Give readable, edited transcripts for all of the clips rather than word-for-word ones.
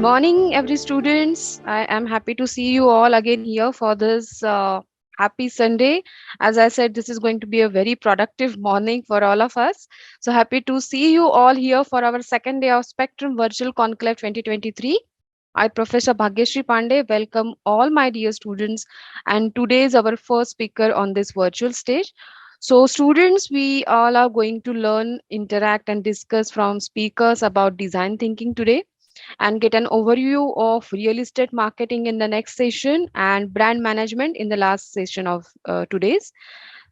morning, every students. I am happy to see you all again here for this happy Sunday. As I said, this is going to be a very productive morning for all of us. So happy to see you all here for our second day of Spectrum Virtual Conclave 2023. I, Professor Bhagyashree Pandey, welcome all my dear students. And today is our first speaker on this virtual stage. So, students, we all are going to learn, interact, and discuss from speakers about design thinking today and get an overview of real estate marketing in the next session and brand management in the last session of today's.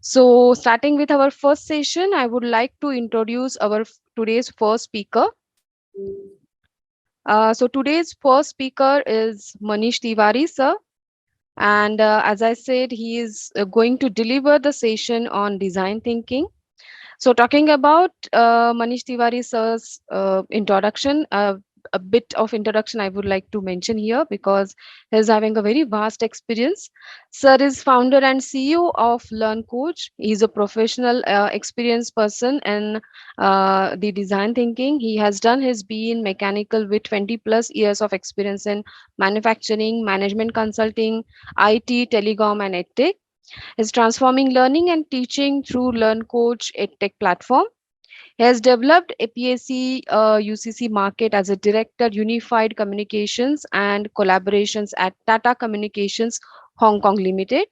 So, starting with our first session, I would like to introduce our today's first speaker. So, today's first speaker is Manish Tiwari, sir. And as I said, he is going to deliver the session on design thinking. So, talking about Manish Tiwari sir's introduction, a bit of introduction I would like to mention here because he's having a very vast experience. Sir is founder and CEO of Learn Coach. He's a professional, experienced person in the design thinking. He has done his B in mechanical with 20 plus years of experience in manufacturing, management consulting, IT, telecom, and edtech is transforming learning and teaching through Learn Coach EdTech platform. He has developed APAC UCC market as a director unified communications and collaborations at Tata Communications Hong Kong Limited.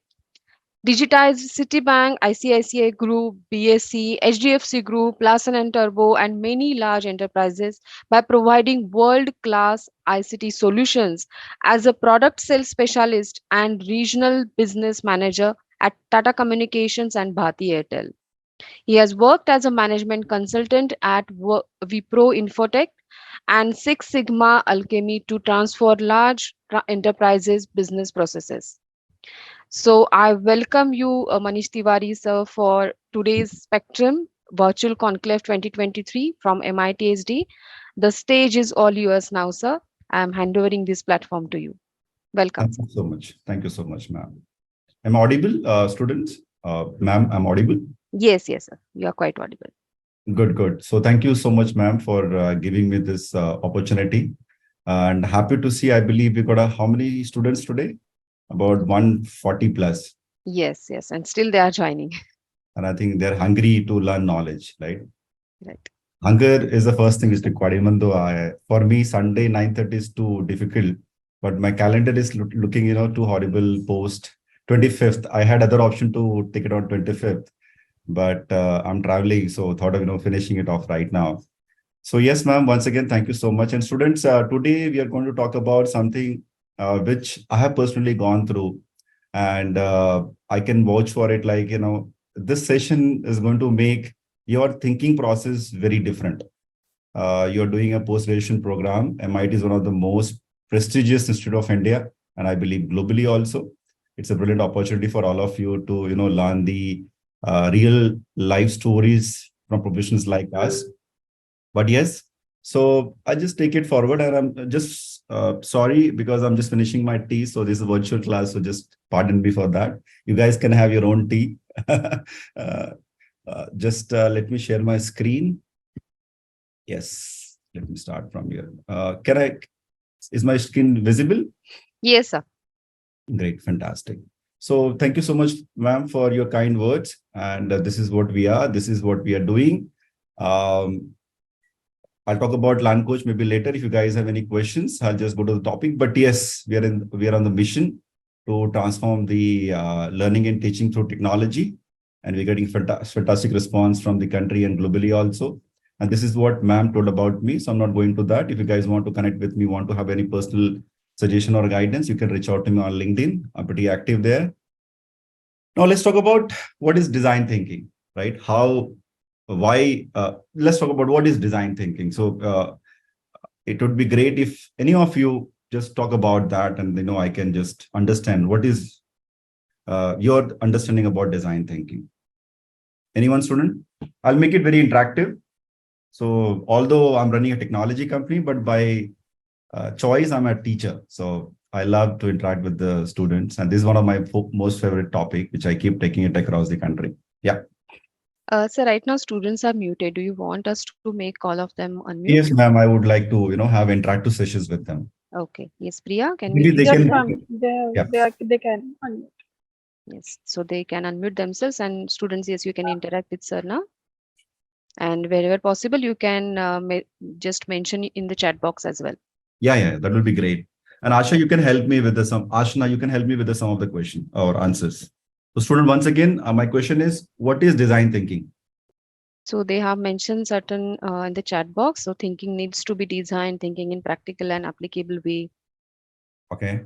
Digitized Citibank, ICICI Group, BSC, HDFC Group, Larsen and Turbo, and many large enterprises by providing world-class ICT solutions as a product sales specialist and regional business manager at Tata Communications and Bharti Airtel. He has worked as a management consultant at Wipro Infotech and Six Sigma Alchemy to transform large enterprises business processes. So I welcome you, Manish Tiwari, sir, for today's Spectrum Virtual Conclave 2023 from MITSD. The stage is all yours now, sir. I am handovering this platform to you. Welcome, Thank sir. you so much. Thank you so much, ma'am. Am I audible, students? Ma'am, I'm audible. Yes, yes, sir. You are quite audible. Good, good. So thank you so much, ma'am, for giving me this opportunity. And happy to see, I believe we got how many students today? About 140 plus. Yes, yes. And still they are joining. And I think they're hungry to learn knowledge, right? Right. Hunger is the first thing is required, even though for me, Sunday 9:30 is too difficult. But my calendar is looking, too horrible post 25th. I had other option to take it on 25th, but I'm traveling, so thought of finishing it off right now. So yes, ma'am. Once again, thank you so much. And students, today we are going to talk about something which I have personally gone through, and I can vouch for it. Like this session is going to make your thinking process very different. You're doing a post-graduation program. MIT is one of the most prestigious institute of India, and I believe globally also. It's a brilliant opportunity for all of you to learn the real life stories from professionals like us. But yes, so I just take it forward, and I'm just sorry because I'm just finishing my tea. So this is a virtual class, so just pardon me for that. You guys can have your own tea. Just let me share my screen. Yes, let me start from here. Is my screen visible? Yes, sir. Great, fantastic. So thank you so much, ma'am, for your kind words. And this is what we are. This is what we are doing. I'll talk about Land Coach maybe later. If you guys have any questions, I'll just go to the topic. But yes, we are on the mission to transform the learning and teaching through technology, and we're getting fantastic response from the country and globally also. And this is what ma'am told about me, so I'm not going to that. If you guys want to connect with me, want to have any personal suggestion or guidance, you can reach out to me on LinkedIn. I'm pretty active there. Now let's talk about what is design thinking, right? Let's talk about what is design thinking. So it would be great if any of you just talk about that, and I can just understand what is your understanding about design thinking. Anyone, student? I'll make it very interactive. So although I'm running a technology company, but by choice, I'm a teacher. So I love to interact with the students. And this is one of my most favorite topic, which I keep taking it across the country. Yeah. So right now students are muted. Do you want us to make all of them unmute? Yes, ma'am. I would like to, have interactive sessions with them. Okay. Yes, Priya, can we Maybe they please Yes, can. hear? ma'am. Yeah. They can unmute. Yes. So they can unmute themselves, and students, yes, you can interact with sir now. And wherever possible, you can just mention in the chat box as well. Yeah, yeah, that will be great. And Asha, you can help me with the some. Ashna, you can help me with the some of the question or answers. So, student, once again, my question is, what is design thinking? So they have mentioned certain in the chat box. So thinking needs to be designed, thinking in practical and applicable way, Okay,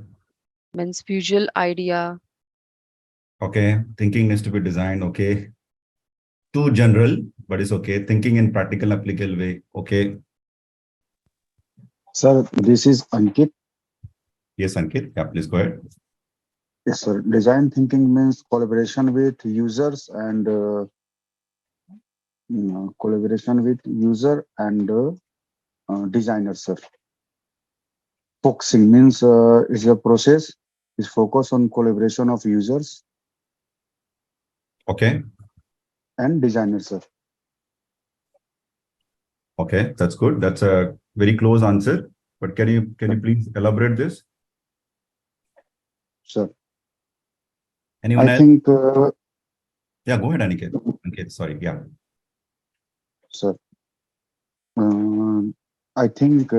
means visual idea. okay, thinking needs to be designed. Okay, too general, but it's okay. Thinking in practical, applicable way. Okay, Sir, this is Ankit. yes, Ankit. Yeah, please go ahead. Yes, sir. Design thinking means collaboration with users and designers, sir. Focusing means is a process is focus on collaboration of users Okay, and designers, sir. okay, that's good. That's a very close answer. But can you please elaborate this? Sir, Anyone I else? think, Yeah, go ahead, Aniket. Ankit, sorry. Yeah. sir, uh, I think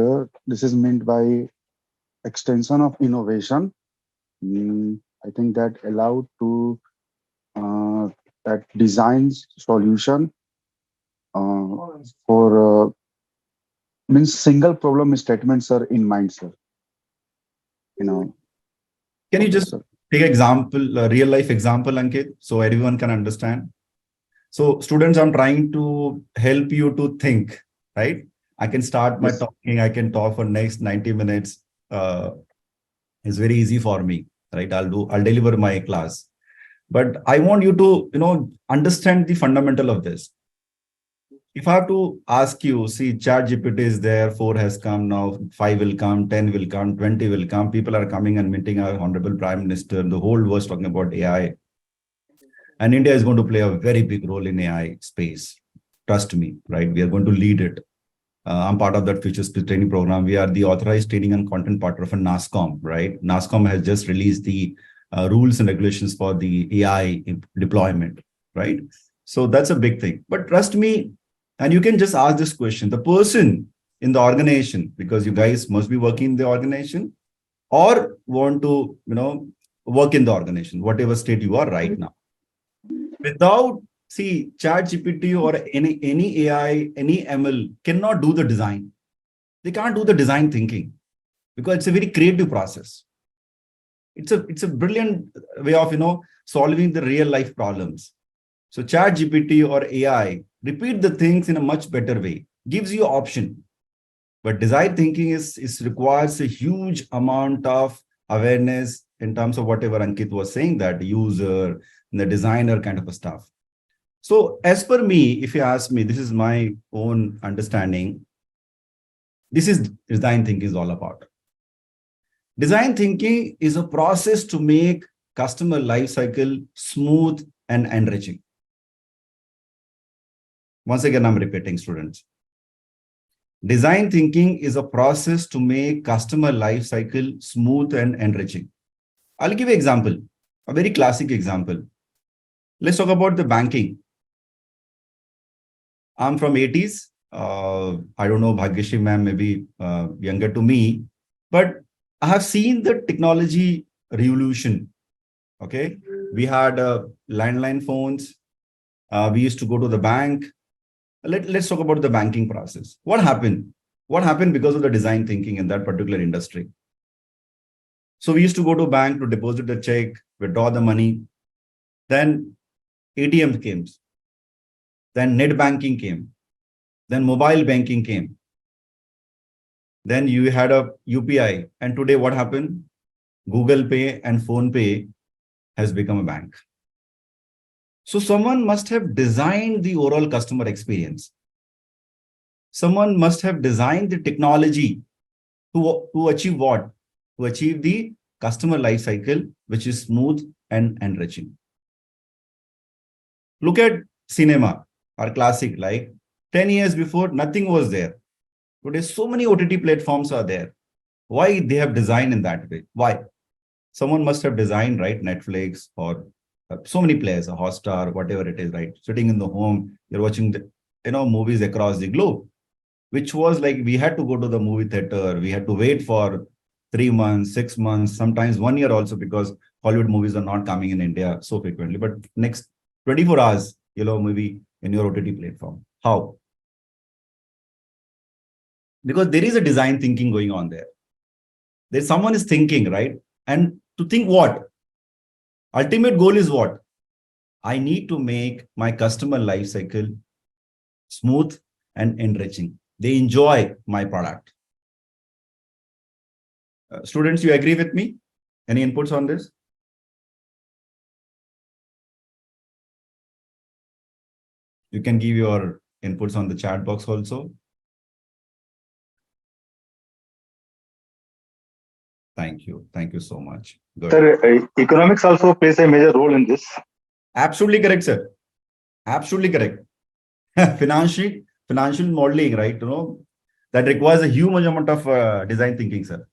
this is meant by extension of innovation. I think that allowed to uh, that designs solution for means single problem statements are in mind, sir. You know, Can you okay, just sir. take example, a real life example, Ankit, so everyone can understand? So, students, I'm trying to help you to think, right? I can start my Yes, talking. I can talk for next 90 minutes. It's very easy for me, right? I'll deliver my class. But I want you to, understand the fundamental of this. If I have to ask you, see, chat GPT is there, 4 has come now, 5 will come, 10 will come, 20 will come. People are coming and meeting our Honorable Prime Minister. The whole world talking about AI. And India is going to play a very big role in AI space. Trust me, right? We are going to lead it. I'm part of that future skills training program. We are the authorized training and content partner of a NASCOM, right? NASCOM has just released the rules and regulations for the AI deployment, right? So that's a big thing. But trust me, and you can just ask this question: the person in the organization, because you guys must be working in the organization or want to, work in the organization, whatever state you are right now. Without, see, chat GPT or any AI, any ML cannot do the design. They can't do the design thinking because it's a very creative process. It's a brilliant way of solving the real life problems. So chat GPT or AI repeat the things in a much better way, gives you option. But design thinking is requires a huge amount of awareness in terms of whatever Ankit was saying, that user, the designer kind of a stuff. So as per me, if you ask me, this is my own understanding. This is design thinking is all about. Design thinking is a process to make customer life cycle smooth and enriching. Once again, I'm repeating, students. Design thinking is a process to make customer life cycle smooth and enriching. I'll give you an example, a very classic example. Let's talk about the banking. I'm from 80s. I don't know, Bhagyashri ma'am, maybe younger to me, but I have seen the technology revolution. Okay. We had landline phones. We used to go to the bank. Let's talk about the banking process. What happened? What happened because of the design thinking in that particular industry? So we used to go to bank to deposit the check, withdraw the money. Then ATM came. Then net banking came. Then mobile banking came. Then you had a UPI. And today what happened? Google Pay and Phone Pay has become a bank. So someone must have designed the overall customer experience. Someone must have designed the technology to achieve what? To achieve the customer life cycle, which is smooth and enriching. Look at cinema, our classic, like 10 years before, nothing was there. Today, so many OTT platforms are there. Why they have designed in that way? Why? Someone must have designed, right? Netflix or so many players, a Hotstar, whatever it is, right? Sitting in the home, you're watching the, movies across the globe, which was like we had to go to the movie theater. We had to wait for 3 months, 6 months, sometimes 1 year also, because Hollywood movies are not coming in India so frequently. But next 24 hours, movie in your OTT platform. How? Because there is a design thinking going on there. There's someone is thinking, right? And to think what? Ultimate goal is what? I need to make my customer life cycle smooth and enriching. They enjoy my product. Students, you agree with me? Any inputs on this? You can give your inputs on the chat box also. Thank you. Thank you so much. Good. Sir, economics also plays a major role in this. Absolutely correct, sir. Absolutely correct. Financial modeling, right? That requires a huge amount of design thinking, sir.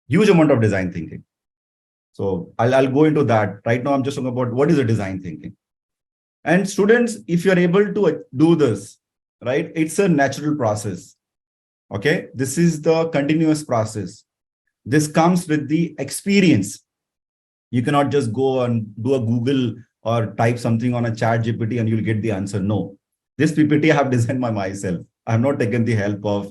Huge amount of design thinking. So I'll go into that. Right now, I'm just talking about what is a design thinking. And students, if you're able to do this, right, it's a natural process. Okay, this is the continuous process. This comes with the experience. You cannot just go and do a Google or type something on a chat GPT and you'll get the answer. No, this PPT I have designed by myself. I have not taken the help of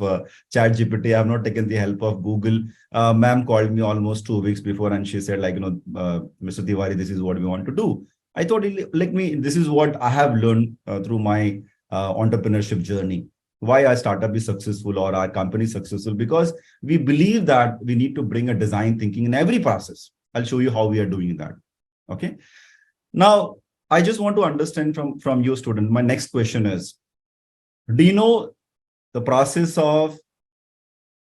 chat GPT. I have not taken the help of Google. Ma'am called me almost 2 weeks before and she said, like, Mr. Tiwari, this is what we want to do. I thought, this is what I have learned through my entrepreneurship journey. Why our startup is successful or our company is successful, because we believe that we need to bring a design thinking in every process. I'll show you how we are doing that. Okay. Now, I just want to understand from you, student. My next question is, do you know the process of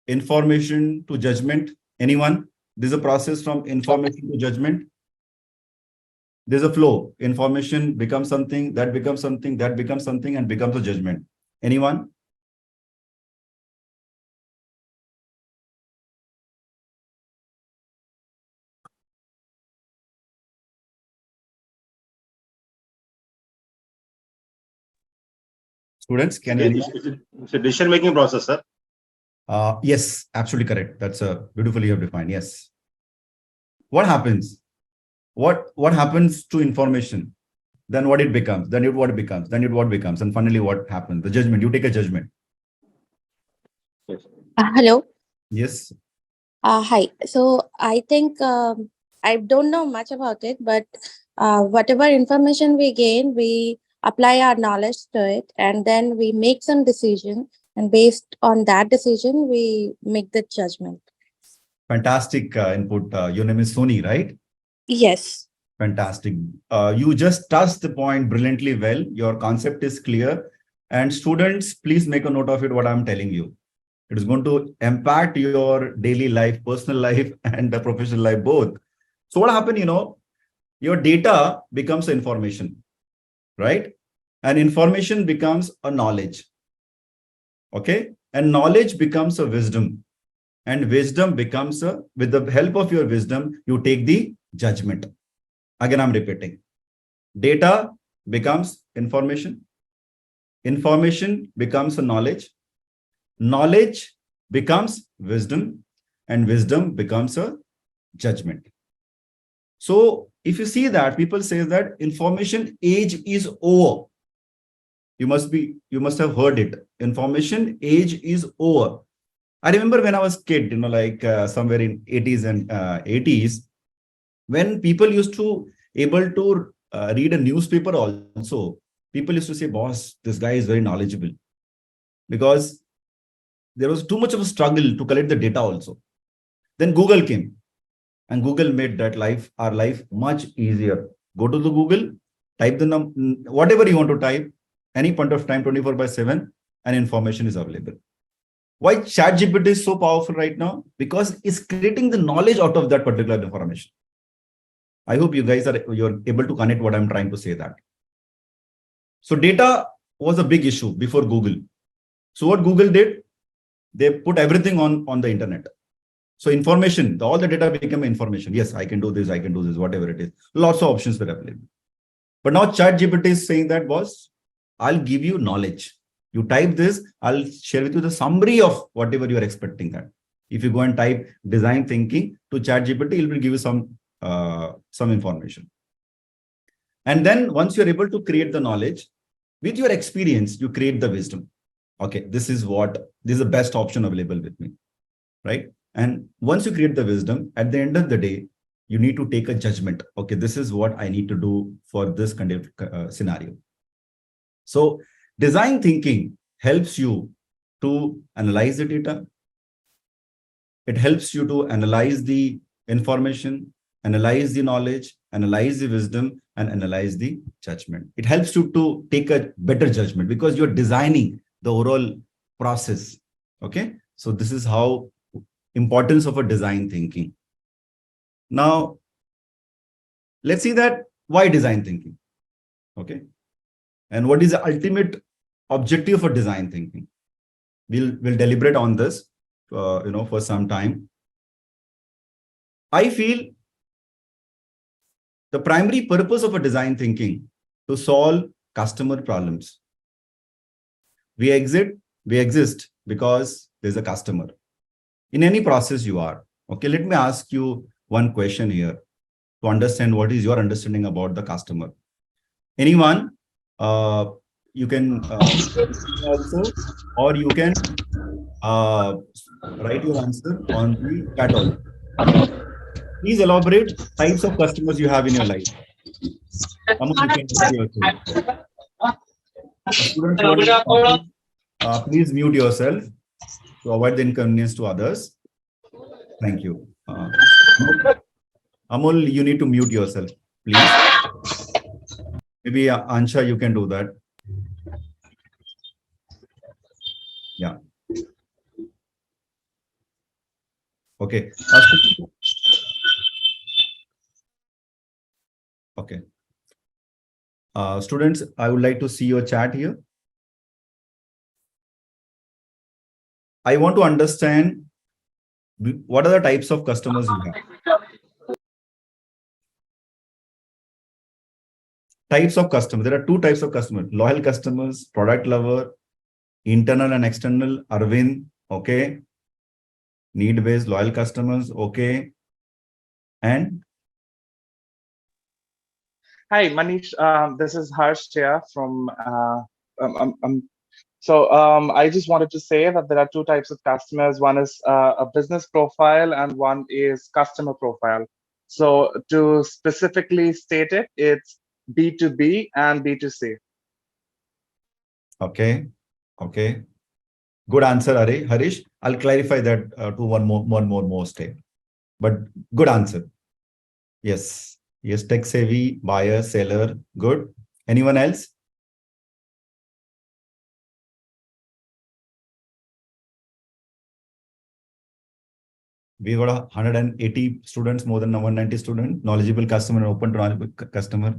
information to judgment? Anyone? There's a process from information to judgment. There's a flow. Information becomes something, that becomes something, that becomes something, and becomes a judgment. Anyone? Students, can you? It's a decision-making process, sir. Yes, absolutely correct. That's a beautifully you have defined. Yes. What happens? What happens to information? Then what it becomes? Then what it becomes? Then what becomes? And finally, what happens? The judgment. You take a judgment. Yes. Hello. Yes. Hi. So I think I don't know much about it, but whatever information we gain, we apply our knowledge to it, and then we make some decision. And based on that decision, we make the judgment. Fantastic input. Your name is Sony, right? Yes. Fantastic. You just touched the point brilliantly well. Your concept is clear. And students, please make a note of it, what I'm telling you. It is going to impact your daily life, personal life, and the professional life both. So what happened, your data becomes information, right? And information becomes a knowledge. Okay. And knowledge becomes a wisdom. And wisdom becomes with the help of your wisdom, you take the judgment. Again, I'm repeating. Data becomes information. Information becomes a knowledge. Knowledge becomes wisdom. And wisdom becomes a judgment. So if you see that, people say that information age is over. You must have heard it. Information age is over. I remember when I was kid, somewhere in 80s and 80s, when people used to able to read a newspaper also, people used to say, boss, this guy is very knowledgeable, because there was too much of a struggle to collect the data also. Then Google came and Google made our life much easier. Go to the Google, type the whatever you want to type, any point of time, 24/7, and information is available. Why ChatGPT is so powerful right now? Because it's creating the knowledge out of that particular information. I hope you guys you're able to connect what I'm trying to say that. So data was a big issue before Google. So what Google did? They put everything on the internet. So information, all the data become information. Yes, I can do this, whatever it is. Lots of options were available. But now ChatGPT is saying that, boss, I'll give you knowledge. You type this, I'll share with you the summary of whatever you are expecting that. If you go and type design thinking to ChatGPT, it will give you some information. And then once you're able to create the knowledge, with your experience, you create the wisdom. Okay, this is the best option available with me, right? And once you create the wisdom, at the end of the day, you need to take a judgment. Okay, this is what I need to do for this kind of scenario. So design thinking helps you to analyze the data. It helps you to analyze the information, analyze the knowledge, analyze the wisdom, and analyze the judgment. It helps you to take a better judgment because you're designing the overall process. Okay, so this is how importance of a design thinking. Now, let's see that why design thinking. Okay, and what is the ultimate objective for design thinking? We'll deliberate on this, for some time. I feel the primary purpose of a design thinking to solve customer problems. We exist because there's a customer. In any process you are. Okay, let me ask you one question here to understand what is your understanding about the customer. Anyone, you can also, or you can write your answer on the chat also. Please elaborate types of customers you have in your life. Please mute yourself to avoid the inconvenience to others. Thank you. Amol, you need to mute yourself, please. Maybe Ansha, you can do that. Yeah. Okay. Okay. Students, I would like to see your chat here. I want to understand what are the types of customers you have. Types of customers. There are two types of customers: loyal customers, product lover, internal and external. Arvind, okay. Need-based loyal customers, okay. And hi, Manish. This is Harsh here from. I just wanted to say that there are two types of customers. One is a business profile, and one is customer profile. So to specifically state it, it's B2B and B2C. okay, okay. Good answer, Harish. I'll clarify that to one more step. But good answer. Yes. Yes, tech savvy, buyer, seller. Good. Anyone else? We got 180 students, more than 190 students, knowledgeable customer, open to knowledgeable customer.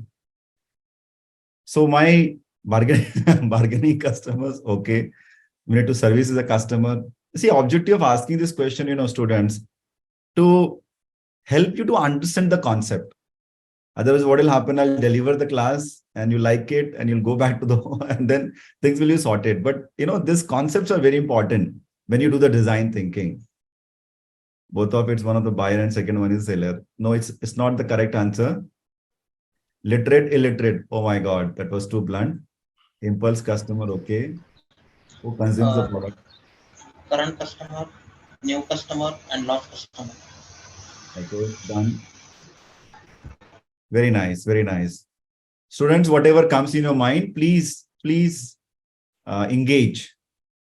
So my bargaining customers, okay. We need to service the customer. See, objective of asking this question, students, to help you to understand the concept. Otherwise, what will happen? I'll deliver the class and you like it and you'll go back to the and then things will be sorted. But these concepts are very important when you do the design thinking. Both of it's one of the buyer and second one is seller. No, it's not the correct answer. Literate, illiterate. Oh my God, that was too blunt. Impulse customer, okay. Who consumes the product? Current customer, new customer, and lost customer. Okay, done. Very nice, very nice. Students, whatever comes in your mind, please engage.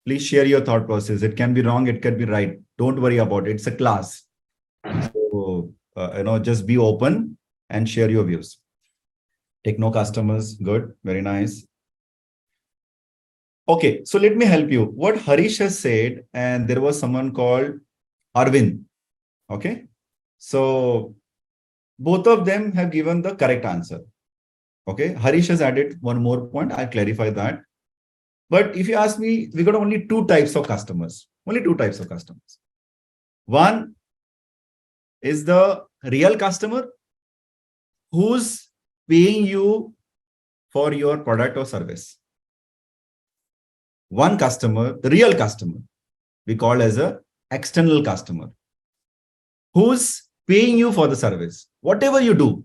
Please share your thought process. It can be wrong, it can be right. Don't worry about it. It's a class. So, just be open and share your views. Take no customers. Good. Very nice. Okay, so let me help you. What Harish has said, and there was someone called Arvind. Okay, so both of them have given the correct answer. Okay, Harish has added one more point. I'll clarify that. But if you ask me, we got only two types of customers. Only two types of customers. One is the real customer who's paying you for your product or service. One customer, the real customer, we call as a external customer, who's paying you for the service. Whatever you do,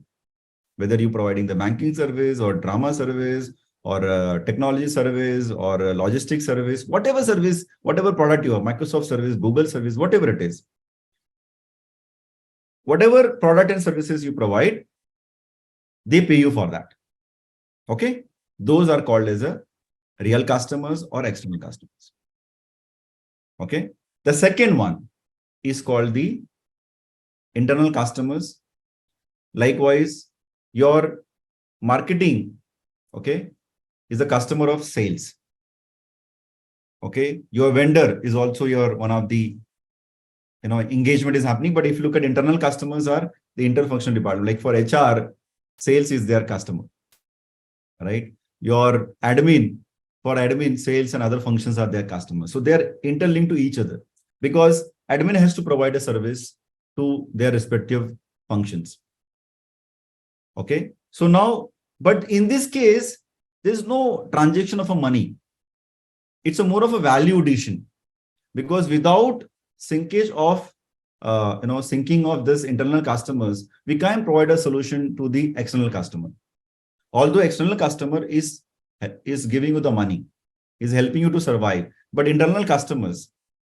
whether you're providing the banking service or drama service or technology service or logistics service, whatever product you have, Microsoft service, Google service, whatever it is, whatever product and services you provide, they pay you for that. Okay. Those are called as a real customers or external customers. Okay. The second one is called the internal customers. Likewise, your marketing, okay, is a customer of sales. Okay. Your vendor is also your one of the, engagement is happening. But if you look at internal customers are the interfunctional department, like for HR, sales is their customer, right? Your admin, for admin, sales and other functions are their customers. So they're interlinked to each other because admin has to provide a service to their respective functions. Okay. So now, but in this case, there's no transaction of a money. It's a more of a value addition because without syncing of this internal customers, we can't provide a solution to the external customer. Although external customer is giving you the money, is helping you to survive, but internal customers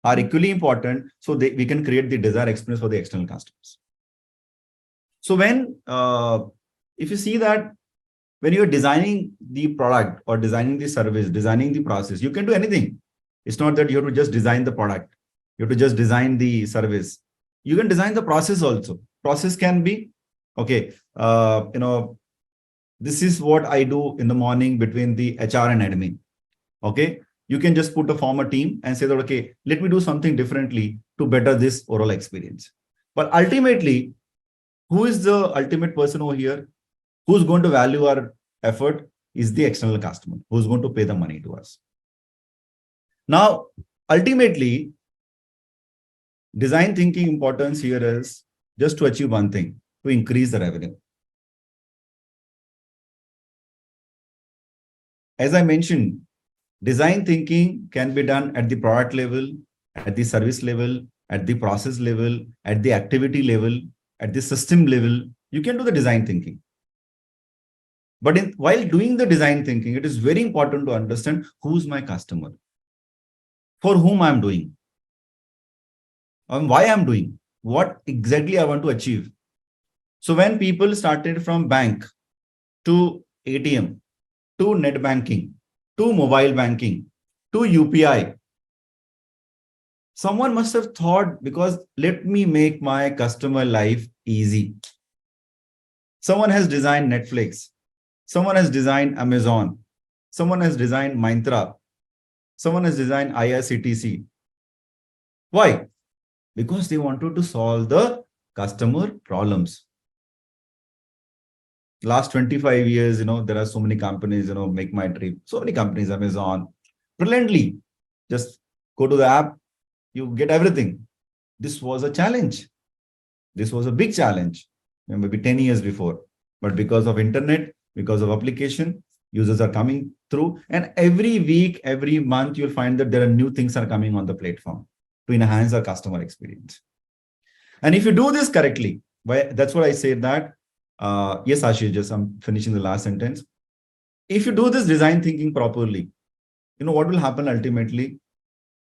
are equally important. So we can create the desired experience for the external customers. So when, if you see that when you're designing the product or designing the service, designing the process, you can do anything. It's not that you have to just design the product. You have to just design the service. You can design the process also. Process can be, okay, this is what I do in the morning between the HR and admin. Okay. You can just put a form a team and say that, okay, let me do something differently to better this overall experience. But ultimately, who is the ultimate person over here? Who's going to value our effort is the external customer, who's going to pay the money to us. Now, ultimately, design thinking importance here is just to achieve one thing, to increase the revenue. As I mentioned, design thinking can be done at the product level, at the service level, at the process level, at the activity level, at the system level. You can do the design thinking. But while doing the design thinking, it is very important to understand who's my customer, for whom I'm doing, and why I'm doing, what exactly I want to achieve. So when people started from bank to ATM, to net banking, to mobile banking, to UPI, someone must have thought, because let me make my customer life easy. Someone has designed Netflix. Someone has designed Amazon. Someone has designed Myntra. Someone has designed IRCTC. Why? Because they wanted to solve the customer problems. Last 25 years, there are so many companies, Make My Trip, so many companies, Amazon, brilliantly. Just go to the app, you get everything. This was a challenge. This was a big challenge, maybe 10 years before. But because of internet, because of application, users are coming through. And every week, every month, you'll find that there are new things are coming on the platform to enhance our customer experience. And if you do this correctly, that's what I said that, yes, Ashish, just I'm finishing the last sentence. If you do this design thinking properly, what will happen ultimately?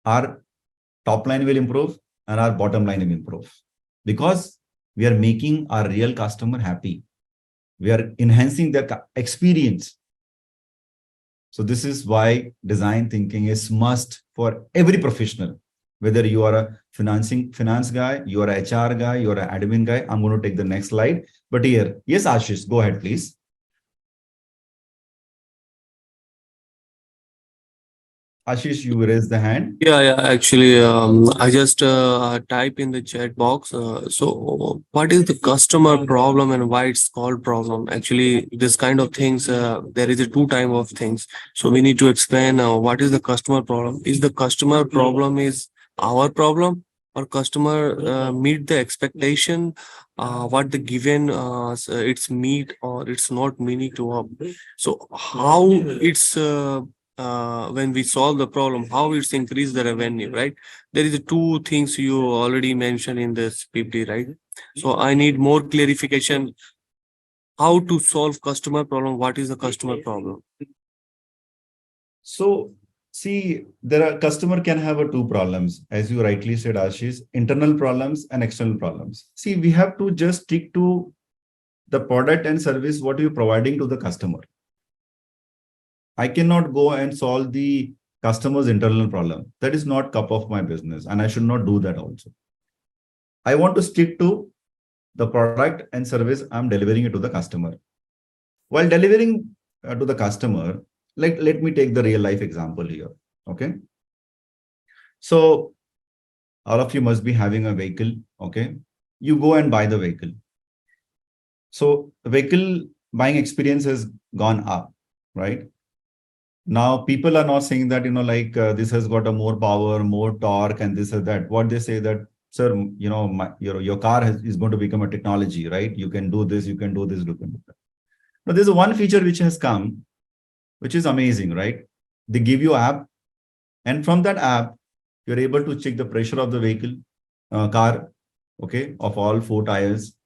Our top line will improve and our bottom line will improve because we are making our real customer happy. We are enhancing their experience. So this is why design thinking is must for every professional. Whether you are a finance guy, you are a HR guy, you are an admin guy. I'm going to take the next slide. But here, yes, Ashish, go ahead, please. Ashish, you raised the hand. Yeah. Actually, I just type in the chat box. So, what is the customer problem and why it's called problem? Actually, this kind of things, there is a two type of things. So we need to explain what is the customer problem. Is the customer problem is our problem, or customer meet the expectation, what the given it's meet or it's not meeting to up. So how it's when we solve the problem, how it's increase the revenue, right? There is two things you already mentioned in this PPT, right? So I need more clarification. How to solve customer problem? What is the customer problem? So see, there are customer can have two problems, as you rightly said, Ashish, internal problems and external problems. See, we have to just stick to the product and service what you're providing to the customer. I cannot go and solve the customer's internal problem. That is not cup of my business, and I should not do that also. I want to stick to the product and service I'm delivering it to the customer. While delivering to the customer, like let me take the real life example here. Okay. So all of you must be having a vehicle. Okay. You go and buy the vehicle. So the vehicle buying experience has gone up, right? Now people are not saying that, like this has got a more power, more torque, and this or that. What they say that, sir, your car is going to become a technology, right? You can do this, you can do this, you can do that. Now there's one feature which has come, which is amazing, right? They give you app, and from that app, you're able to check the pressure of the vehicle, car, okay, of all four tires.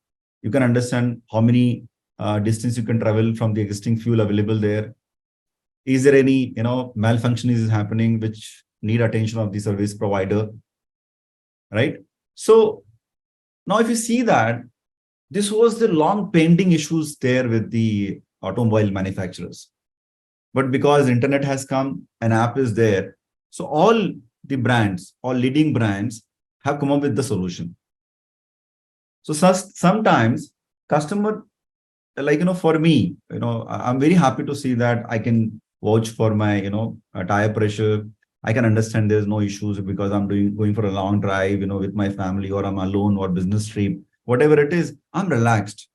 You can understand how many distance you can travel from the existing fuel available there. Is there any, malfunction is happening which need attention of the service provider, right? So now if you see that, this was the long pending issues there with the automobile manufacturers. But because internet has come, an app is there. So all the brands, all leading brands have come up with the solution. So sometimes customer, like, for me, I'm very happy to see that I can vouch for my, tire pressure. I can understand there's no issues because I'm going for a long drive, with my family, or I'm alone, or business trip, whatever it is, I'm relaxed.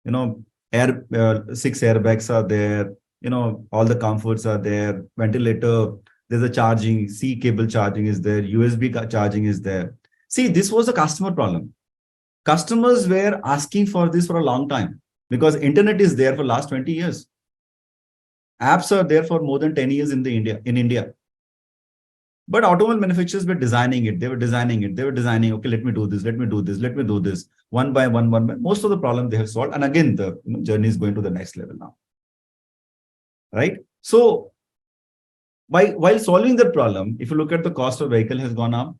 Air 6 airbags are there, all the comforts are there, ventilator, there's a charging, C cable charging is there, USB charging is there. See, this was a customer problem. Customers were asking for this for a long time because internet is there for last 20 years. Apps are there for more than 10 years in India. But automobile manufacturers were designing it. They were designing, okay, let me do this, let me do this, let me do this. One by one. Most of the problem they have solved. And again, the journey is going to the next level now. Right? So while solving that problem, if you look at the cost of vehicle has gone up,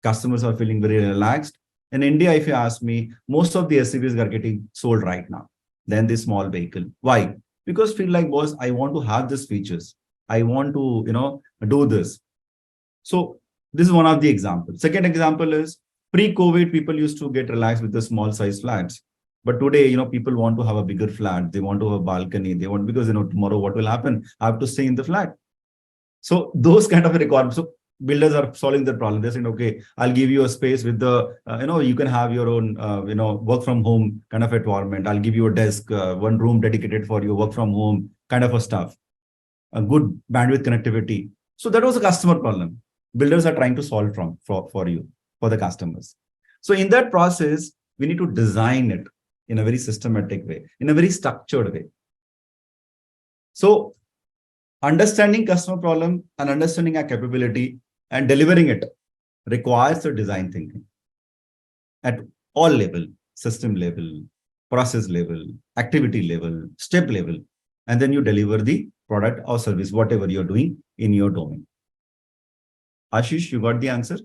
customers are feeling very relaxed. In India, if you ask me, most of the SUVs are getting sold right now than the small vehicle. Why? Because feel like, boss, I want to have these features. I want to, do this. So this is one of the examples. Second example is pre-COVID, people used to get relaxed with the small size flats. But today, people want to have a bigger flat. They want to have a balcony. They want, because, tomorrow what will happen? I have to stay in the flat. So those kind of requirements. So builders are solving the problem. They're saying, okay, I'll give you a space with the, you can have your own, work from home kind of environment. I'll give you a desk, one room dedicated for your work from home kind of a stuff, a good bandwidth connectivity. So that was a customer problem. Builders are trying to solve for you, for the customers. So in that process, we need to design it in a very systematic way, in a very structured way. So understanding customer problem and understanding our capability and delivering it requires the design thinking at all level, system level, process level, activity level, step level, and then you deliver the product or service, whatever you're doing in your domain. Ashish, you got the answer?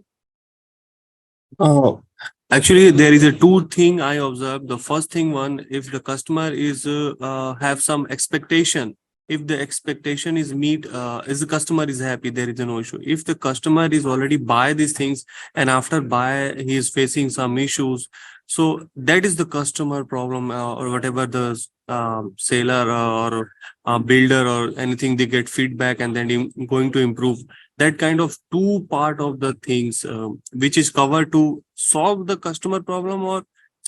Actually, there is a two thing I observed. The first thing, one, if the customer is have some expectation, if the expectation is meet, if the customer is happy, there is no issue. If the customer is already buy these things and after buy he is facing some issues, so that is the customer problem, or whatever the seller or builder or anything, they get feedback and then going to improve. That kind of two part of the things which is covered to solve the customer problem, or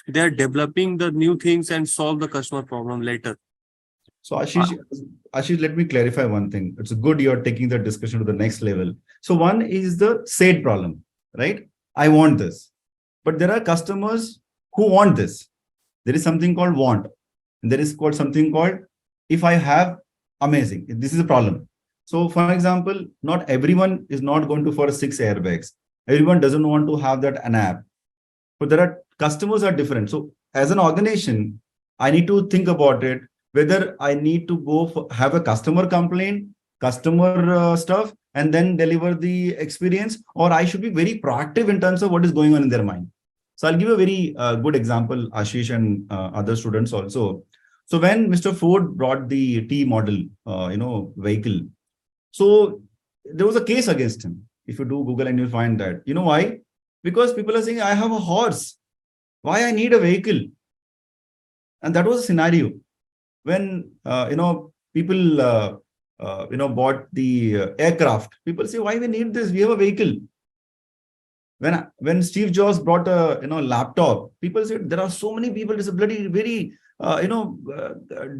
they are developing the new things and solve the customer problem later. So Ashish, let me clarify one thing. It's good you're taking the discussion to the next level. So one is the said problem. right? I want this. But there are customers who want this. There is something called want. And there is called something called if I have, amazing. This is a problem. So for example, not everyone is not going to for 6 airbags. Everyone doesn't want to have that an app. But there are customers are different. So as an organization, I need to think about it, whether I need to go for, have a customer complaint, customer stuff, and then deliver the experience, or I should be very proactive in terms of what is going on in their mind. So I'll give a very good example, Ashish and other students also. So when Mr. Ford brought the T model, vehicle, so there was a case against him. If you do Google and you'll find that. You know why? Because people are saying, I have a horse. Why I need a vehicle? And that was a scenario when, people, bought the aircraft. People say, why we need this? We have a vehicle. When Steve Jobs brought a laptop, people said there are so many people. It's a bloody very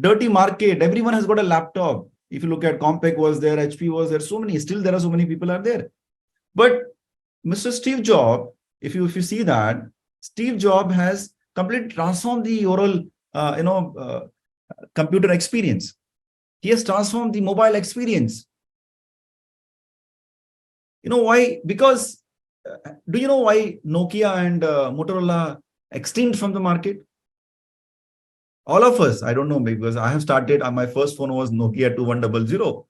dirty market. Everyone has got a laptop. If you look at Compaq was there, HP was there. So many. Still, there are so many people are there. But Mr. Steve Jobs, if you see that, Steve Jobs has completely transformed the overall computer experience. He has transformed the mobile experience. You know why? Because do you know why Nokia and Motorola extinct from the market? All of us, I don't know, because I have started, my first phone was Nokia 2100.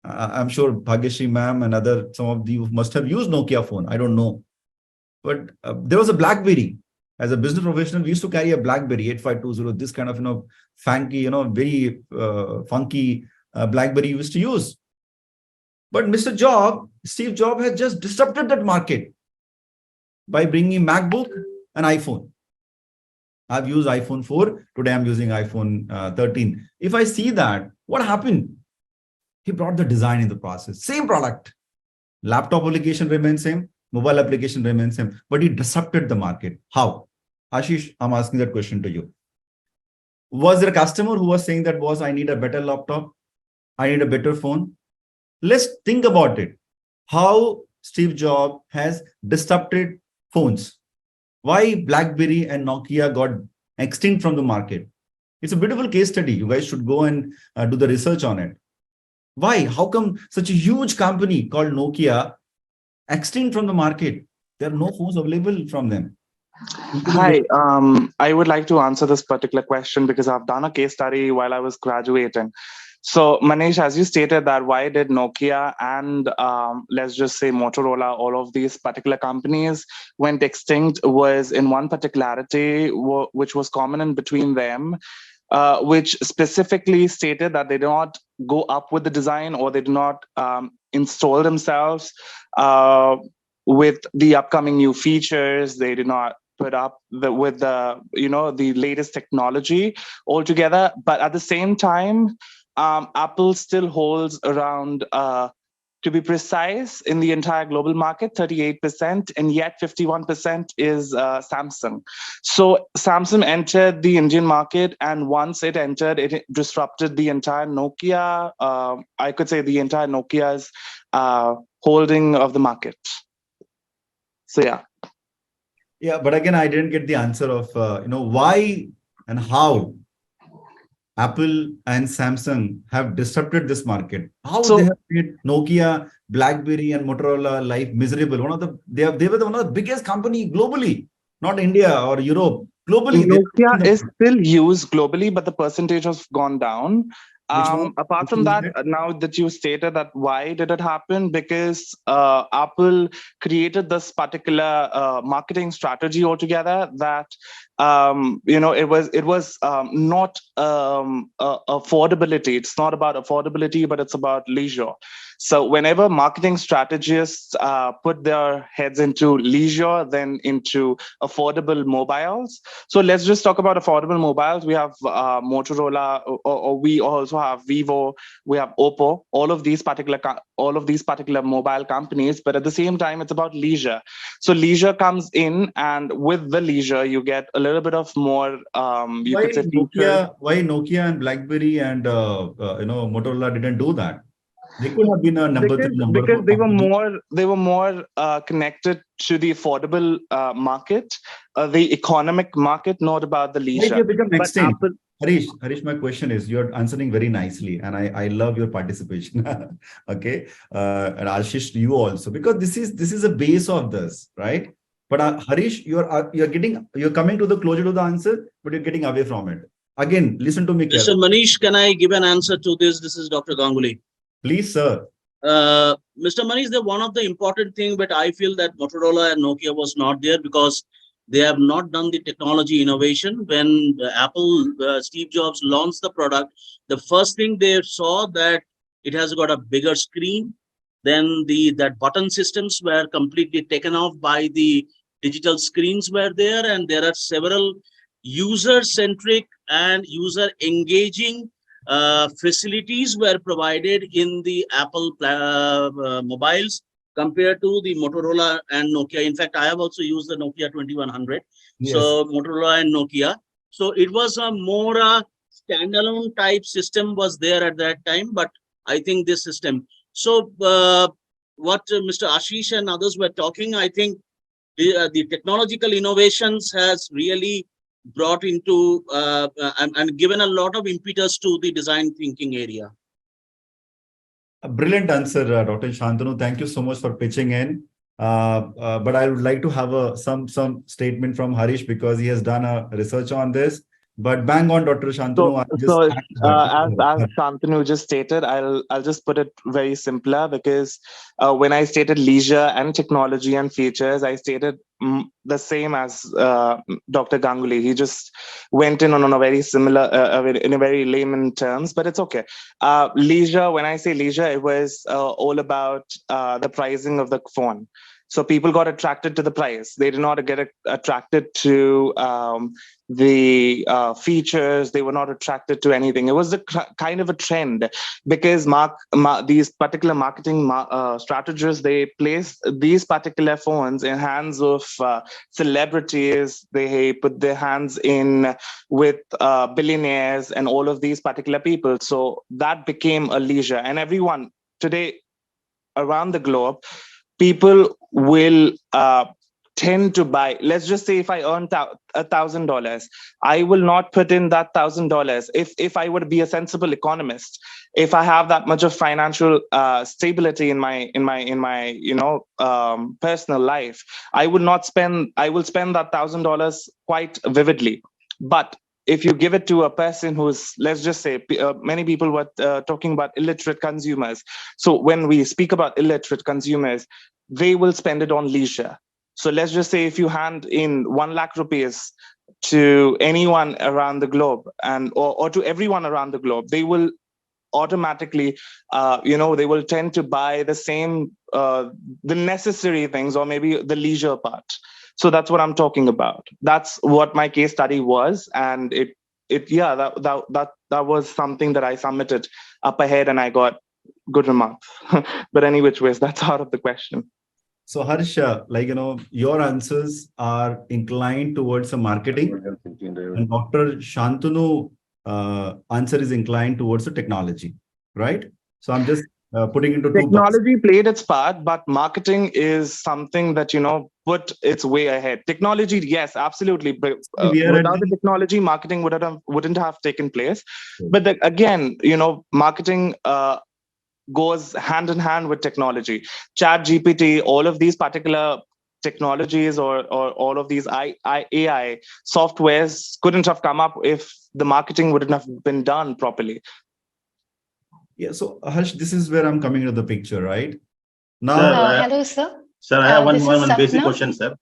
I'm sure Bhagyashree ma'am and some of you must have used Nokia phone. I don't know. But there was a BlackBerry. As a business professional, we used to carry a BlackBerry 8520, this kind of, fancy, very funky BlackBerry we used to use. But Steve Jobs has just disrupted that market by bringing MacBook and iPhone. I've used iPhone 4. Today I'm using iPhone 13. If I see that, what happened? He brought the design in the process. Same product. Laptop application remains same. Mobile application remains same. But he disrupted the market. How? Ashish, I'm asking that question to you. Was there a customer who was saying that, boss, I need a better laptop? I need a better phone? Let's think about it. How Steve Jobs has disrupted phones. Why BlackBerry and Nokia got extinct from the market. It's a beautiful case study. You guys should go and do the research on it. Why? How come such a huge company called Nokia extinct from the market? There are no phones available from them. Hi, I would like to answer this particular question because I've done a case study while I was graduating. So, Manish, as you stated that why did Nokia and let's just say Motorola, all of these particular companies went extinct was in one particularity which was common in between them, which specifically stated that they do not go up with the design or they do not install themselves with the upcoming new features. They did not put up with the latest technology altogether. But at the same time, Apple still holds around, to be precise, in the entire global market, 38%, and yet 51% is Samsung. So Samsung entered the Indian market, and once it entered, it disrupted the entire Nokia, I could say the entire Nokia's holding of the market. So yeah. Yeah, but again, I didn't get the answer of, why and how Apple and Samsung have disrupted this market. How they have made Nokia, BlackBerry, and Motorola life miserable. They were one of the biggest company globally, not India or Europe. Globally, Nokia is still used globally, but the percentage has gone down. Apart from that, now that you stated that, why did it happen? Because Apple created this particular marketing strategy altogether that it was not affordability. It's not about affordability, but it's about leisure. So whenever marketing strategists put their heads into leisure, then into affordable mobiles. So let's just talk about affordable mobiles. We have Motorola, or we also have Vivo, we have Oppo, all of these particular mobile companies. But at the same time, it's about leisure. So leisure comes in, and with the leisure, you get a little bit of more. Why Nokia and BlackBerry and Motorola didn't do that? They could have been a number because three, number four company. they were more connected to the affordable market, the economic market, not about the Why leisure. they become But extinct? Apple, Harish, my question is, you're answering very nicely, and I love your participation. Okay, and Ashish, you also, because this is a base of this, right? But Harish, you're coming to the closer to the answer, but you're getting away from it. Again, listen to me Mr. carefully, Manish, can I give an answer to this? This is Dr. Ganguly. please, sir. Mr. Manish, the one of the important thing, but I feel that Motorola and Nokia was not there because they have not done the technology innovation. When Apple, Steve Jobs launched the product, the first thing they saw that it has got a bigger screen. Then that button systems were completely taken off by the digital screens were there, and there are several user-centric and user-engaging facilities were provided in the Apple mobiles compared to the Motorola and Nokia. In fact, I have also used the Nokia 2100. Yes. So Motorola and Nokia. So it was a more standalone type system was there at that time, but I think this system. So what Mr. Ashish and others were talking, I think the technological innovations has really brought into and given a lot of impetus to the design thinking area. A brilliant answer, Dr. Shantanu. Thank you so much for pitching in. But I would like to have some statement from Harish because he has done a research on this. But bang on, Dr. Shantanu. As Shantanu just stated, I'll just put it very simpler because when I stated leisure and technology and features, I stated the same as Dr. Ganguly. He just went in on a very similar, in a very layman terms, but it's okay. Leisure, when I say leisure, it was all about the pricing of the phone. So people got attracted to the price. They did not get attracted to the features. They were not attracted to anything. It was a kind of a trend because these particular marketing strategists, they place these particular phones in hands of celebrities. They put their hands in with billionaires and all of these particular people. So that became a leisure. And everyone today around the globe, people will tend to buy. Let's just say if I earn $1,000, I will not put in that $1,000. If I would be a sensible economist, if I have that much of financial stability in my personal life, I will spend that $1,000 quite vividly. But if you give it to a person who's, let's just say, many people were talking about illiterate consumers. So when we speak about illiterate consumers, they will spend it on leisure. So let's just say if you hand in 1 lakh rupees to anyone around the globe or to everyone around the globe, they will automatically, they will tend to buy the same, the necessary things or maybe the leisure part. So that's what I'm talking about. That's what my case study was, and that was something that I submitted up ahead, and I got good remarks. But any which ways, that's out of the question. So Harsha, your answers are inclined towards a marketing, and Dr. Shantanu answer is inclined towards the technology, right? So I'm just putting into two technology played its part, but marketing is something that put its way ahead. Technology, yes, absolutely. But without the technology, marketing wouldn't have taken place. But again, marketing goes hand in hand with technology. Chat GPT, all of these particular technologies or all of these AI softwares couldn't have come up if the marketing wouldn't have been done properly. Yeah, so Harsh, this is where I'm coming into the picture, right? Now, hello, sir. Sir, I have one basic Sapna. question, sir.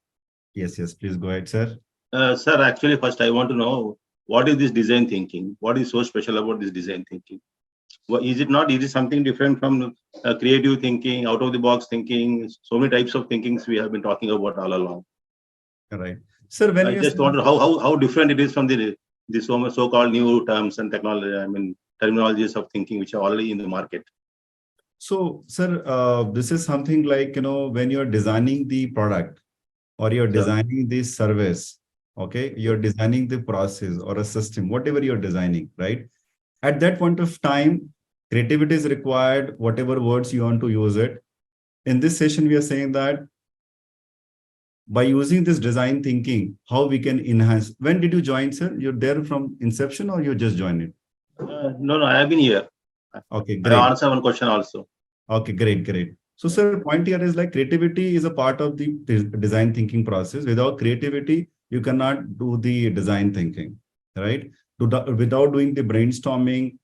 Yes, please go ahead, sir. Sir, actually, first I want to know what is this design thinking? What is so special about this design thinking? Is it something different from creative thinking, out of the box thinking? So many types of thinkings we have been talking about all along. All right, sir. When I just wonder how different it is from the so-called new terms and technology. I mean, terminologies of thinking which are already in the market. So, sir, this is something like when you're designing the product or you're designing the service. Okay, you're designing the process or a system, whatever you're designing, right? At that point of time, Creativity is required, whatever words you want to use it. In this session, we are saying that by using this design thinking, how we can enhance. When did you join, sir? You're there from inception or you just joined it? No, I have been here. Okay, I great. answer one question also. Okay, great, great. So, sir, point here is like creativity is a part of the design thinking process. Without creativity, you cannot do the design thinking, right? Without doing the brainstorming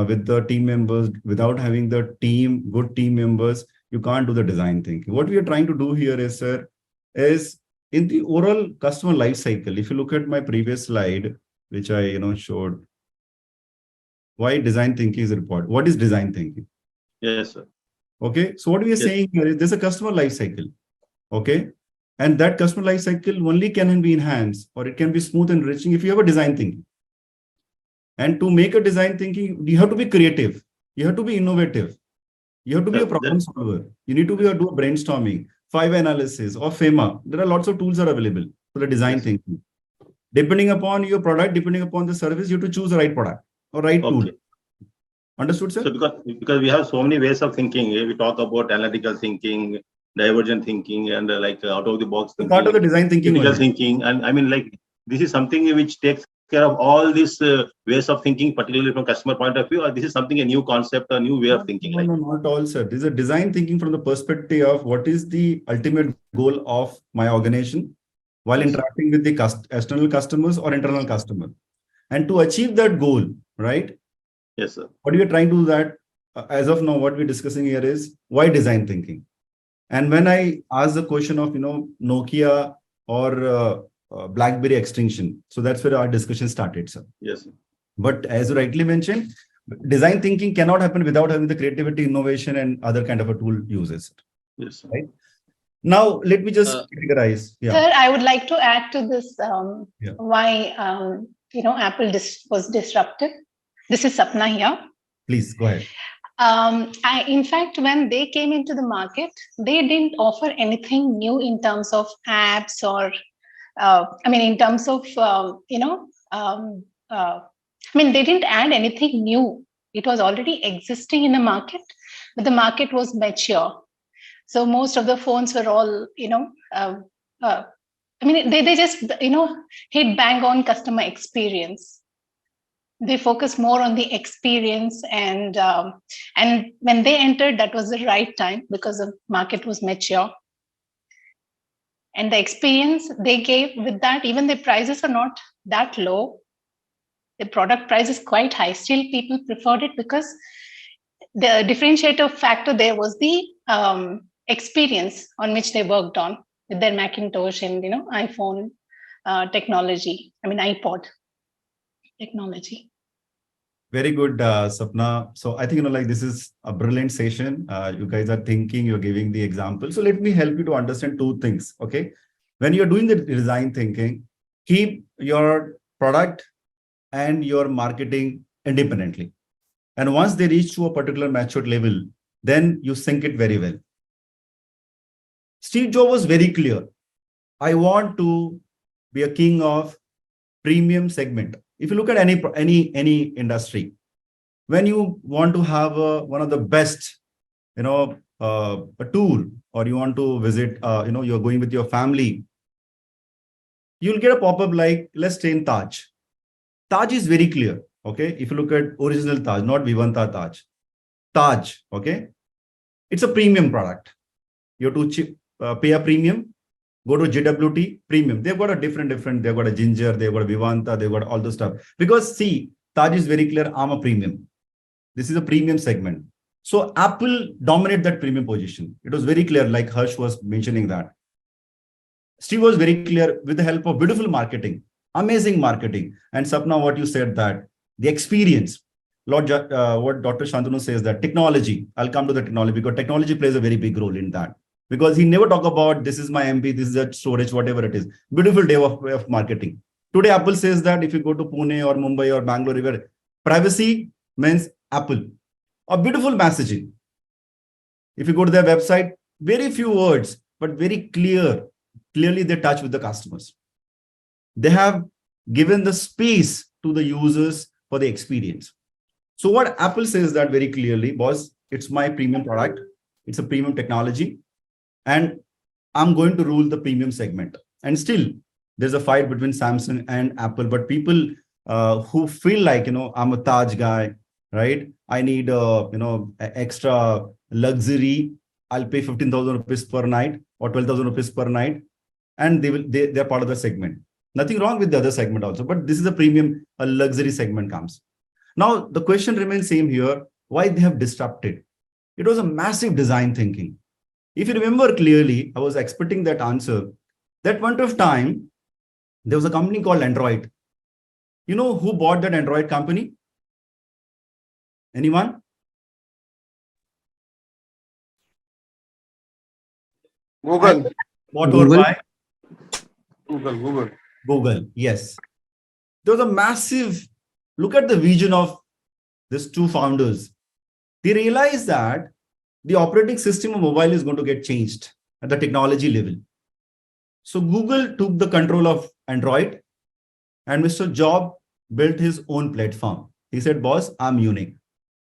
with the team members, without having the team, good team members, you can't do the design thinking. What we are trying to do here is, sir, is in the overall customer life cycle. If you look at my previous slide, which I showed, why design thinking is important. What is design thinking? Yes, sir. Okay, so what we are Yes. saying here is there's a customer life cycle. Okay, and that customer life cycle only can be enhanced or it can be smooth and enriching if you have a design thinking. And to make a design thinking, you have to be creative, you have to be innovative, you have to be a problem solver, you need to do a brainstorming, 5 analysis or FEMA. There are lots of tools are available for the design Yes. thinking. Depending upon your product, depending upon the service, you have to choose the right product or right tool. Okay. Understood, sir? So because we have so many ways of thinking, we talk about analytical thinking, divergent thinking, and out of the box thinking, Part of the design thinking. critical thinking, and I mean this is something which takes care of all these ways of thinking, particularly from customer point of view, or this is something a new concept, a new way of thinking. No, not all, sir. This is a design thinking from the perspective of what is the ultimate goal of my organization while interacting with the external customers or internal customer. And to achieve that goal, right? Yes, sir. What we are trying to do that, as of now, what we're discussing here is why design thinking. And when I ask the question of, Nokia or BlackBerry extinction, so that's where our discussion started, sir. Yes, sir. But as you rightly mentioned, design thinking cannot happen without having the creativity, innovation, and other kind of a tool uses. Yes, sir. Right. Now, let me just categorize. Yeah. Sir, I would like to add to this Yeah. why Apple was disrupted. This is Sapna here. Please go ahead. In fact, when they came into the market, they didn't offer anything new in terms of apps or, in terms of, they didn't add anything new. It was already existing in the market, but the market was mature. So most of the phones were all, they just, hit bang on customer experience. They focus more on the experience, and when they entered, that was the right time because the market was mature. And the experience they gave with that, even the prices are not that low. The product price is quite high. Still, people preferred it because the differentiator factor there was the experience on which they worked on with their Macintosh and iPhone technology. iPod technology. Very good, Sapna. So I think, this is a brilliant session. You guys are thinking, you're giving the example. So let me help you to understand two things, okay? When you're doing the design thinking, keep your product and your marketing independently. And once they reach to a particular matured level, then you sync it very well. Steve Jobs was very clear. I want to be a king of premium segment. If you look at any industry, when you want to have one of the best, a tour, or you want to visit, you're going with your family, you'll get a pop-up like, let's stay in Taj. Taj is very clear. Okay. If you look at original Taj, not Vivanta Taj, Taj. Okay. It's a premium product. You have to pay a premium. Go to GWT premium. They've got a different. They've got a Ginger, they've got a Vivanta, they've got all the stuff. Because see, Taj is very clear. I'm a premium. This is a premium segment. So Apple dominated that premium position. It was very clear, like Harsh was mentioning that. Steve was very clear with the help of beautiful marketing, amazing marketing. And Sapna, what you said that the experience, what Dr. Shantanu says that technology, I'll come to the technology because technology plays a very big role in that. Because he never talk about this is my MP, this is a storage, whatever it is. Beautiful day of marketing. Today, Apple says that if you go to Pune or Mumbai or Bangalore, privacy means Apple. A beautiful messaging. If you go to their website, very few words, but very clearly they touch with the customers. They have given the space to the users for the experience. So what Apple says that very clearly, boss, it's my premium product. It's a premium technology. And I'm going to rule the premium segment. And still, there's a fight between Samsung and Apple. But people who feel like, I'm a Taj guy, right? I need, extra luxury. I'll pay 15,000 rupees per night or 12,000 rupees per night. And they're part of the segment. Nothing wrong with the other segment also. But this is a premium, a luxury segment comes. Now, the question remains same here. Why they have disrupted? It was a massive design thinking. If you remember clearly, I was expecting that answer. That point of time, there was a company called Android. You know who bought that Android company? Anyone? Google. Bought over by Google. Google. Yes. There was a massive, look at the vision of these two founders. They realized that the operating system of mobile is going to get changed at the technology level. So Google took the control of Android and Mr. Jobs built his own platform. He said, boss, I'm unique.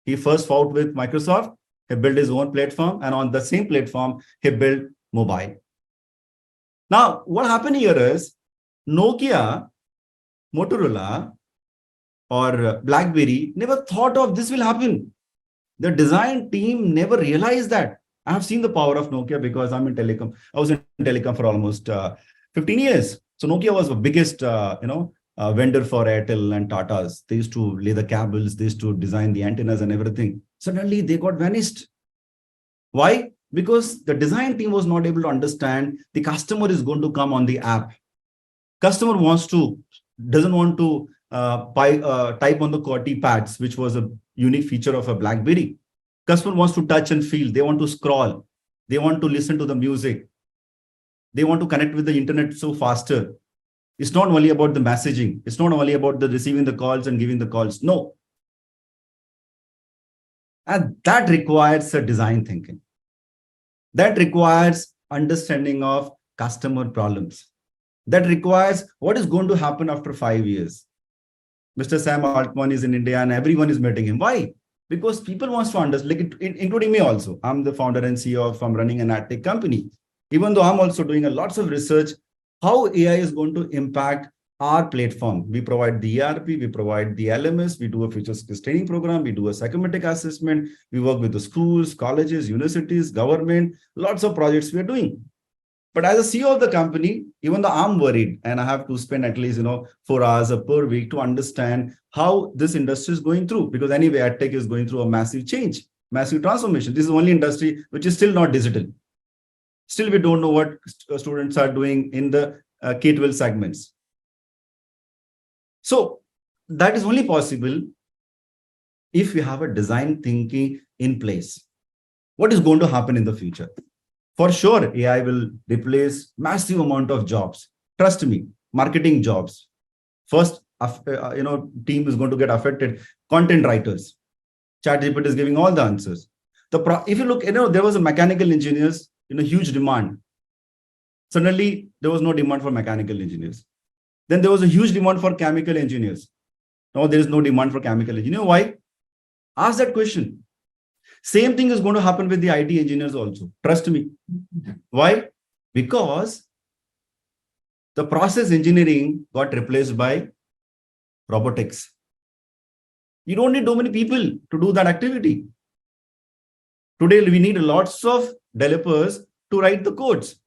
He first fought with Microsoft. He built his own platform, and on the same platform, he built mobile. Now, what happened here is Nokia, Motorola, or BlackBerry never thought of this will happen. The design team never realized that. I have seen the power of Nokia because I'm in telecom. I was in telecom for almost 15 years. So Nokia was the biggest, vendor for Airtel and Tata's. They used to lay the cables, they used to design the antennas and everything. Suddenly they got vanished. Why? Because the design team was not able to understand the customer is going to come on the app. Customer doesn't want to type on the QWERTY pads, which was a unique feature of a BlackBerry. Customer wants to touch and feel. They want to scroll. They want to listen to the music. They want to connect with the internet so faster. It's not only about the messaging. It's not only about the receiving the calls and giving the calls. No. And that requires a design thinking. That requires understanding of customer problems. That requires what is going to happen after 5 years. Mr. Sam Altman is in India and everyone is meeting him. Why? Because people want to understand, including me also. I'm the founder and CEO of, I'm running an ad tech company. Even though I'm also doing lots of research, how AI is going to impact our platform. We provide the ERP, we provide the LMS, we do a future skills training program, we do a psychometric assessment, we work with the schools, colleges, universities, government, lots of projects we are doing. But as a CEO of the company, even though I'm worried and I have to spend at least 4 hours per week to understand how this industry is going through, because anyway, AdTech is going through a massive change, massive transformation. This is the only industry which is still not digital. Still, we don't know what students are doing in the K-12 segments. So that is only possible if we have a design thinking in place. What is going to happen in the future? For sure, AI will replace massive amount of jobs. Trust me, marketing jobs. First, team is going to get affected. Content writers. ChatGPT is giving all the answers. If you look, there was a mechanical engineers, huge demand. Suddenly, there was no demand for mechanical engineers. Then there was a huge demand for chemical engineers. Now there is no demand for chemical engineers. Why? Ask that question. Same thing is going to happen with the IT engineers also. Trust me. Why? Because the process engineering got replaced by robotics. You don't need too many people to do that activity. Today, we need lots of developers to write the codes.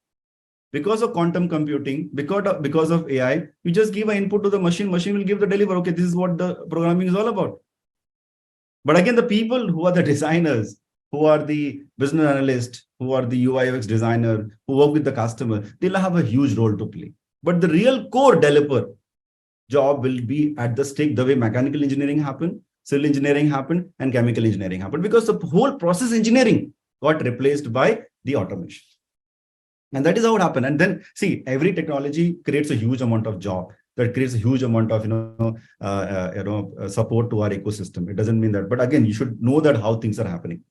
Because of quantum computing, because of AI, you just give an input to the machine will give the deliver. Okay, this is what the programming is all about. But again, the people who are the designers, who are the business analysts, who are the UI UX designer, who work with the customer, they'll have a huge role to play. But the real core developer job will be at the stake the way mechanical engineering happened, civil engineering happened, and chemical engineering happened, because the whole process engineering got replaced by the automation. And that is how it happened. And then see, every technology creates a huge amount of job. That creates a huge amount of support to our ecosystem. It doesn't mean that, but again, you should know that how things are happening.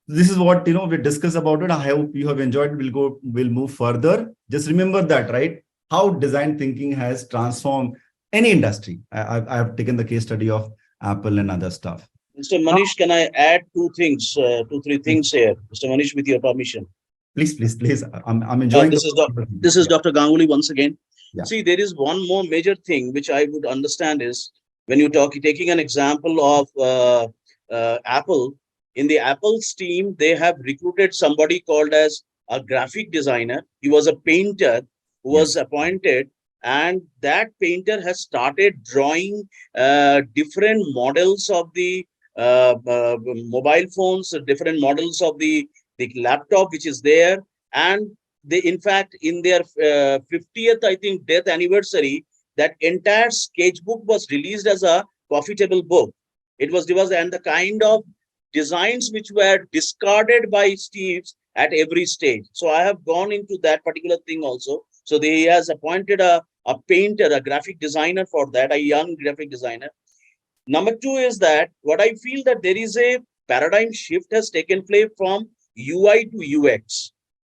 This is what we discuss about it. I hope you have enjoyed. We'll move further. Just remember that, right? How design thinking has transformed any industry. I have taken the case study of Apple and other stuff. Mr. Manish, can I add two things, two, three things here? Mr. Manish, with your permission. Please. I'm enjoying This is yeah. Dr. Ganguly once again. Yeah. See, there is one more major thing which I would understand is when you taking an example of Apple. In the Apple's team, they have recruited somebody called as a graphic designer. He was a painter who was appointed, and that painter has started drawing different models of the mobile phones, different models of the laptop which is there, and they, in fact, in their 50th, I think, death anniversary, that entire sketchbook was released as a coffee table book. It was and the kind of designs which were discarded by Steve's at every stage. So I have gone into that particular thing also. So he has appointed a painter, a graphic designer for that, a young graphic designer. Number two is that what I feel that there is a paradigm shift has taken place from UI to UX.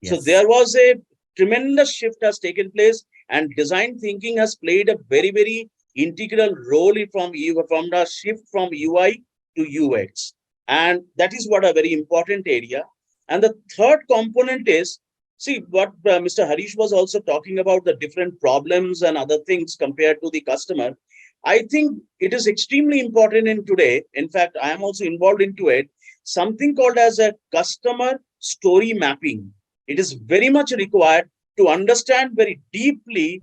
So there was a tremendous shift has taken place, and design thinking has played a very, very integral role from the shift from UI to UX. And that is what a very important area. And the third component is, see what Mr. Harish was also talking about, the different problems and other things compared to the customer. I think it is extremely important in today. In fact, I am also involved into it, something called as a customer story mapping. It is very much required to understand very deeply,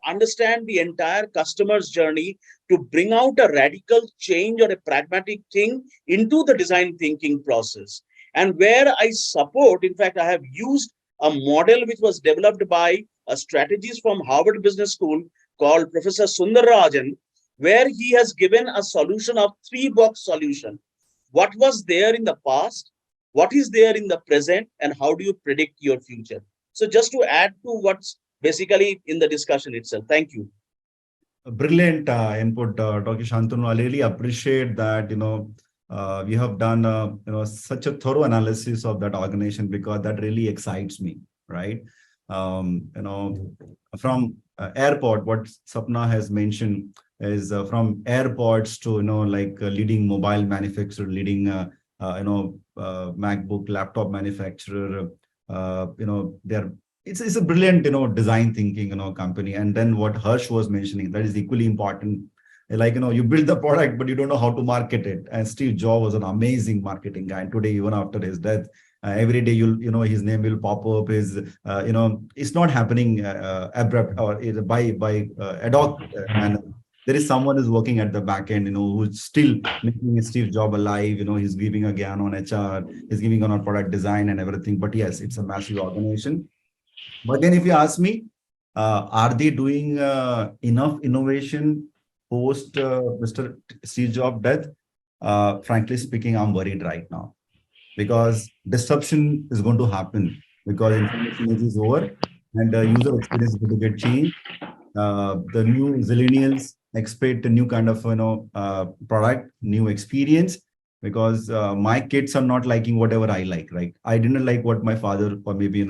understand the entire customer's journey to bring out a radical change or a pragmatic thing into the design thinking process. And where I support, in fact, I have used a model which was developed by a strategist from Harvard Business School called Professor Sundararajan, where he has given a solution of 3-box solution. What was there in the past, what is there in the present, and how do you predict your future? So just to add to what's basically in the discussion itself. Thank you. Brilliant input, Dr. Shantanu. I really appreciate that, we have done, such a thorough analysis of that organization, because that really excites me, right? From airport, what Sapna has mentioned is from airports to, leading mobile manufacturer, leading, MacBook laptop manufacturer, it's a brilliant, design thinking, company. And then what Harsh was mentioning, that is equally important. Like, you build the product, but you don't know how to market it. And Steve Jobs was an amazing marketing guy. And today, even after his death, every day his name will pop up. It's not happening abrupt or by ad hoc manner. There is someone who's working at the back end, who's still making Steve Jobs alive. He's giving a gyan on HR, he's giving on product design and everything. But yes, it's a massive organization. But then if you ask me, are they doing enough innovation post Mr. Steve Jobs' death? Frankly speaking, I'm worried right now, because disruption is going to happen, because information age is over and user experience is going to get changed. The new zillennials expect a new kind of product, new experience, because my kids are not liking whatever I like. Right? I didn't like what my father, or maybe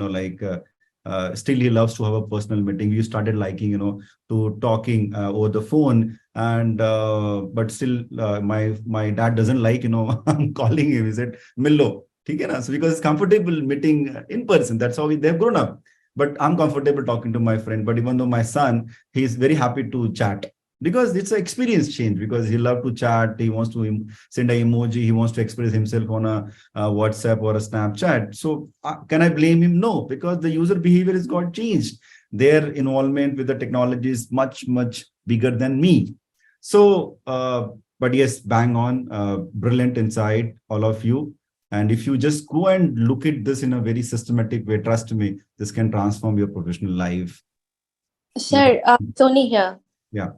still he loves to have a personal meeting. We started liking to talking over the phone, and but still my dad doesn't like I'm calling him. He said Millo. So because it's comfortable meeting in person. That's how they've grown up. But I'm comfortable talking to my friend. But even though my son, he's very happy to chat, because it's an experience change, because he loves to chat. He wants to send an emoji. He wants to express himself on a WhatsApp or a Snapchat. So can I blame him? No, because the user behavior has got changed. Their involvement with the technology is much, much bigger than me. So, but yes, bang on, brilliant insight, all of you. And if you just go and look at this in a very systematic way, trust me, this can transform your professional life. Sir, Tony here. Yeah.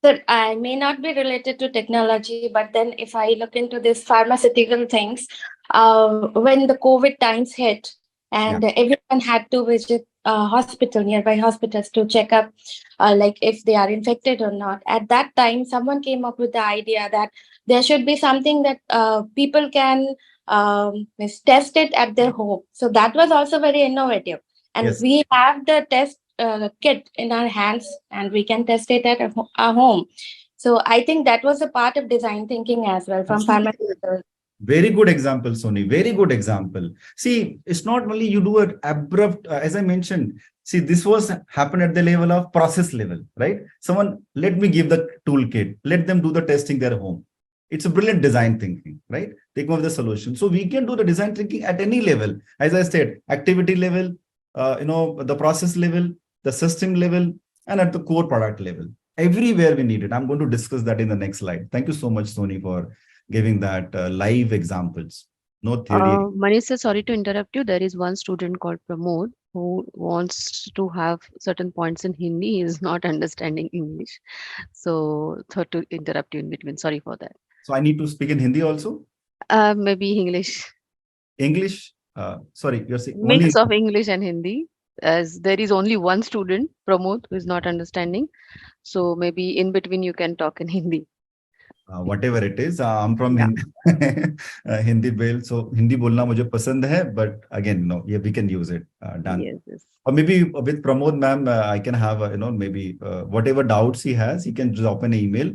Sir, I may not be related to technology, but then if I look into these pharmaceutical things, when the COVID times hit and everyone had to visit nearby hospitals to check up like if they are infected or not. At that time, someone came up with the idea that there should be something that people can test it at their home. So that was also very innovative. And we have the test kit in our hands, and we can test it at our home. So I think that was a part of design thinking as well from Absolutely. pharmaceuticals. Very good example, Sony. Very good example. See, it's not only you do an abrupt, as I mentioned, see, this was happened at the level of process level, right? Someone, let me give the toolkit, let them do the testing their home. It's a brilliant design thinking, right? They come up with the solution. So we can do the design thinking at any level. As I said, activity level, the process level, the system level, and at the core product level. Everywhere we need it. I'm going to discuss that in the next slide. Thank you so much, Sony, for giving that live examples, no theory. Manish, sir, sorry to interrupt you. There is one student called Pramod who wants to have certain points in Hindi. He is not understanding English. So, thought to interrupt you in between. Sorry for that. So I need to speak in Hindi also? Maybe English. English? Sorry, you're saying only Mix of English and Hindi, as there is only one student, Pramod, who is not understanding. So maybe in between you can talk in Hindi. whatever it is. I'm from Yeah. Hindi, Hindi bale. So Hindi bolna mujhe pasand hai, but again, no, yeah, we can use it. Done. Yes, yes. Or maybe with Pramod ma'am, I can have, maybe whatever doubts he has, he can drop an email.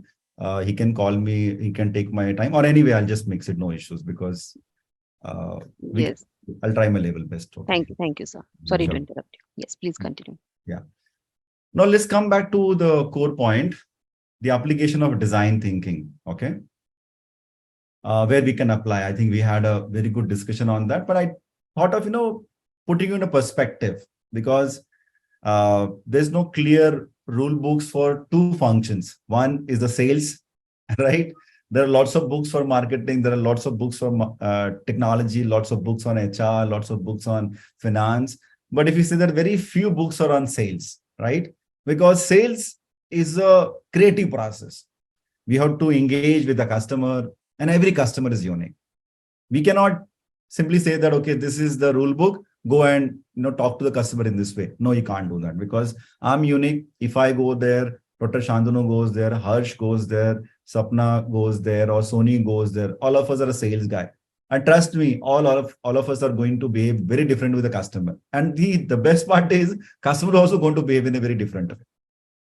He can call me, he can take my time, or anyway, I'll just mix it, no issues, because Yes. I'll try my level best. Okay. Thank you, sir. Sorry to Sure. interrupt you. Yes, please continue. Yeah. Now let's come back to the core point, the application of design thinking. Okay. Where we can apply. I think we had a very good discussion on that, but I thought of, putting you in a perspective, because there's no clear rule books for two functions. One is the sales, right? There are lots of books for marketing. There are lots of books for technology, lots of books on HR, lots of books on finance. But if you say that very few books are on sales, right? Because sales is a creative process. We have to engage with the customer, and every customer is unique. We cannot simply say that, okay, this is the rule book, go and talk to the customer in this way. No, you can't do that, because I'm unique. If I go there, Dr. Shantanu goes there, Harsh goes there, Sapna goes there, or Sony goes there, all of us are a sales guy. And trust me, all of us are going to behave very different with the customer. And the best part is, customer also going to behave in a very different way,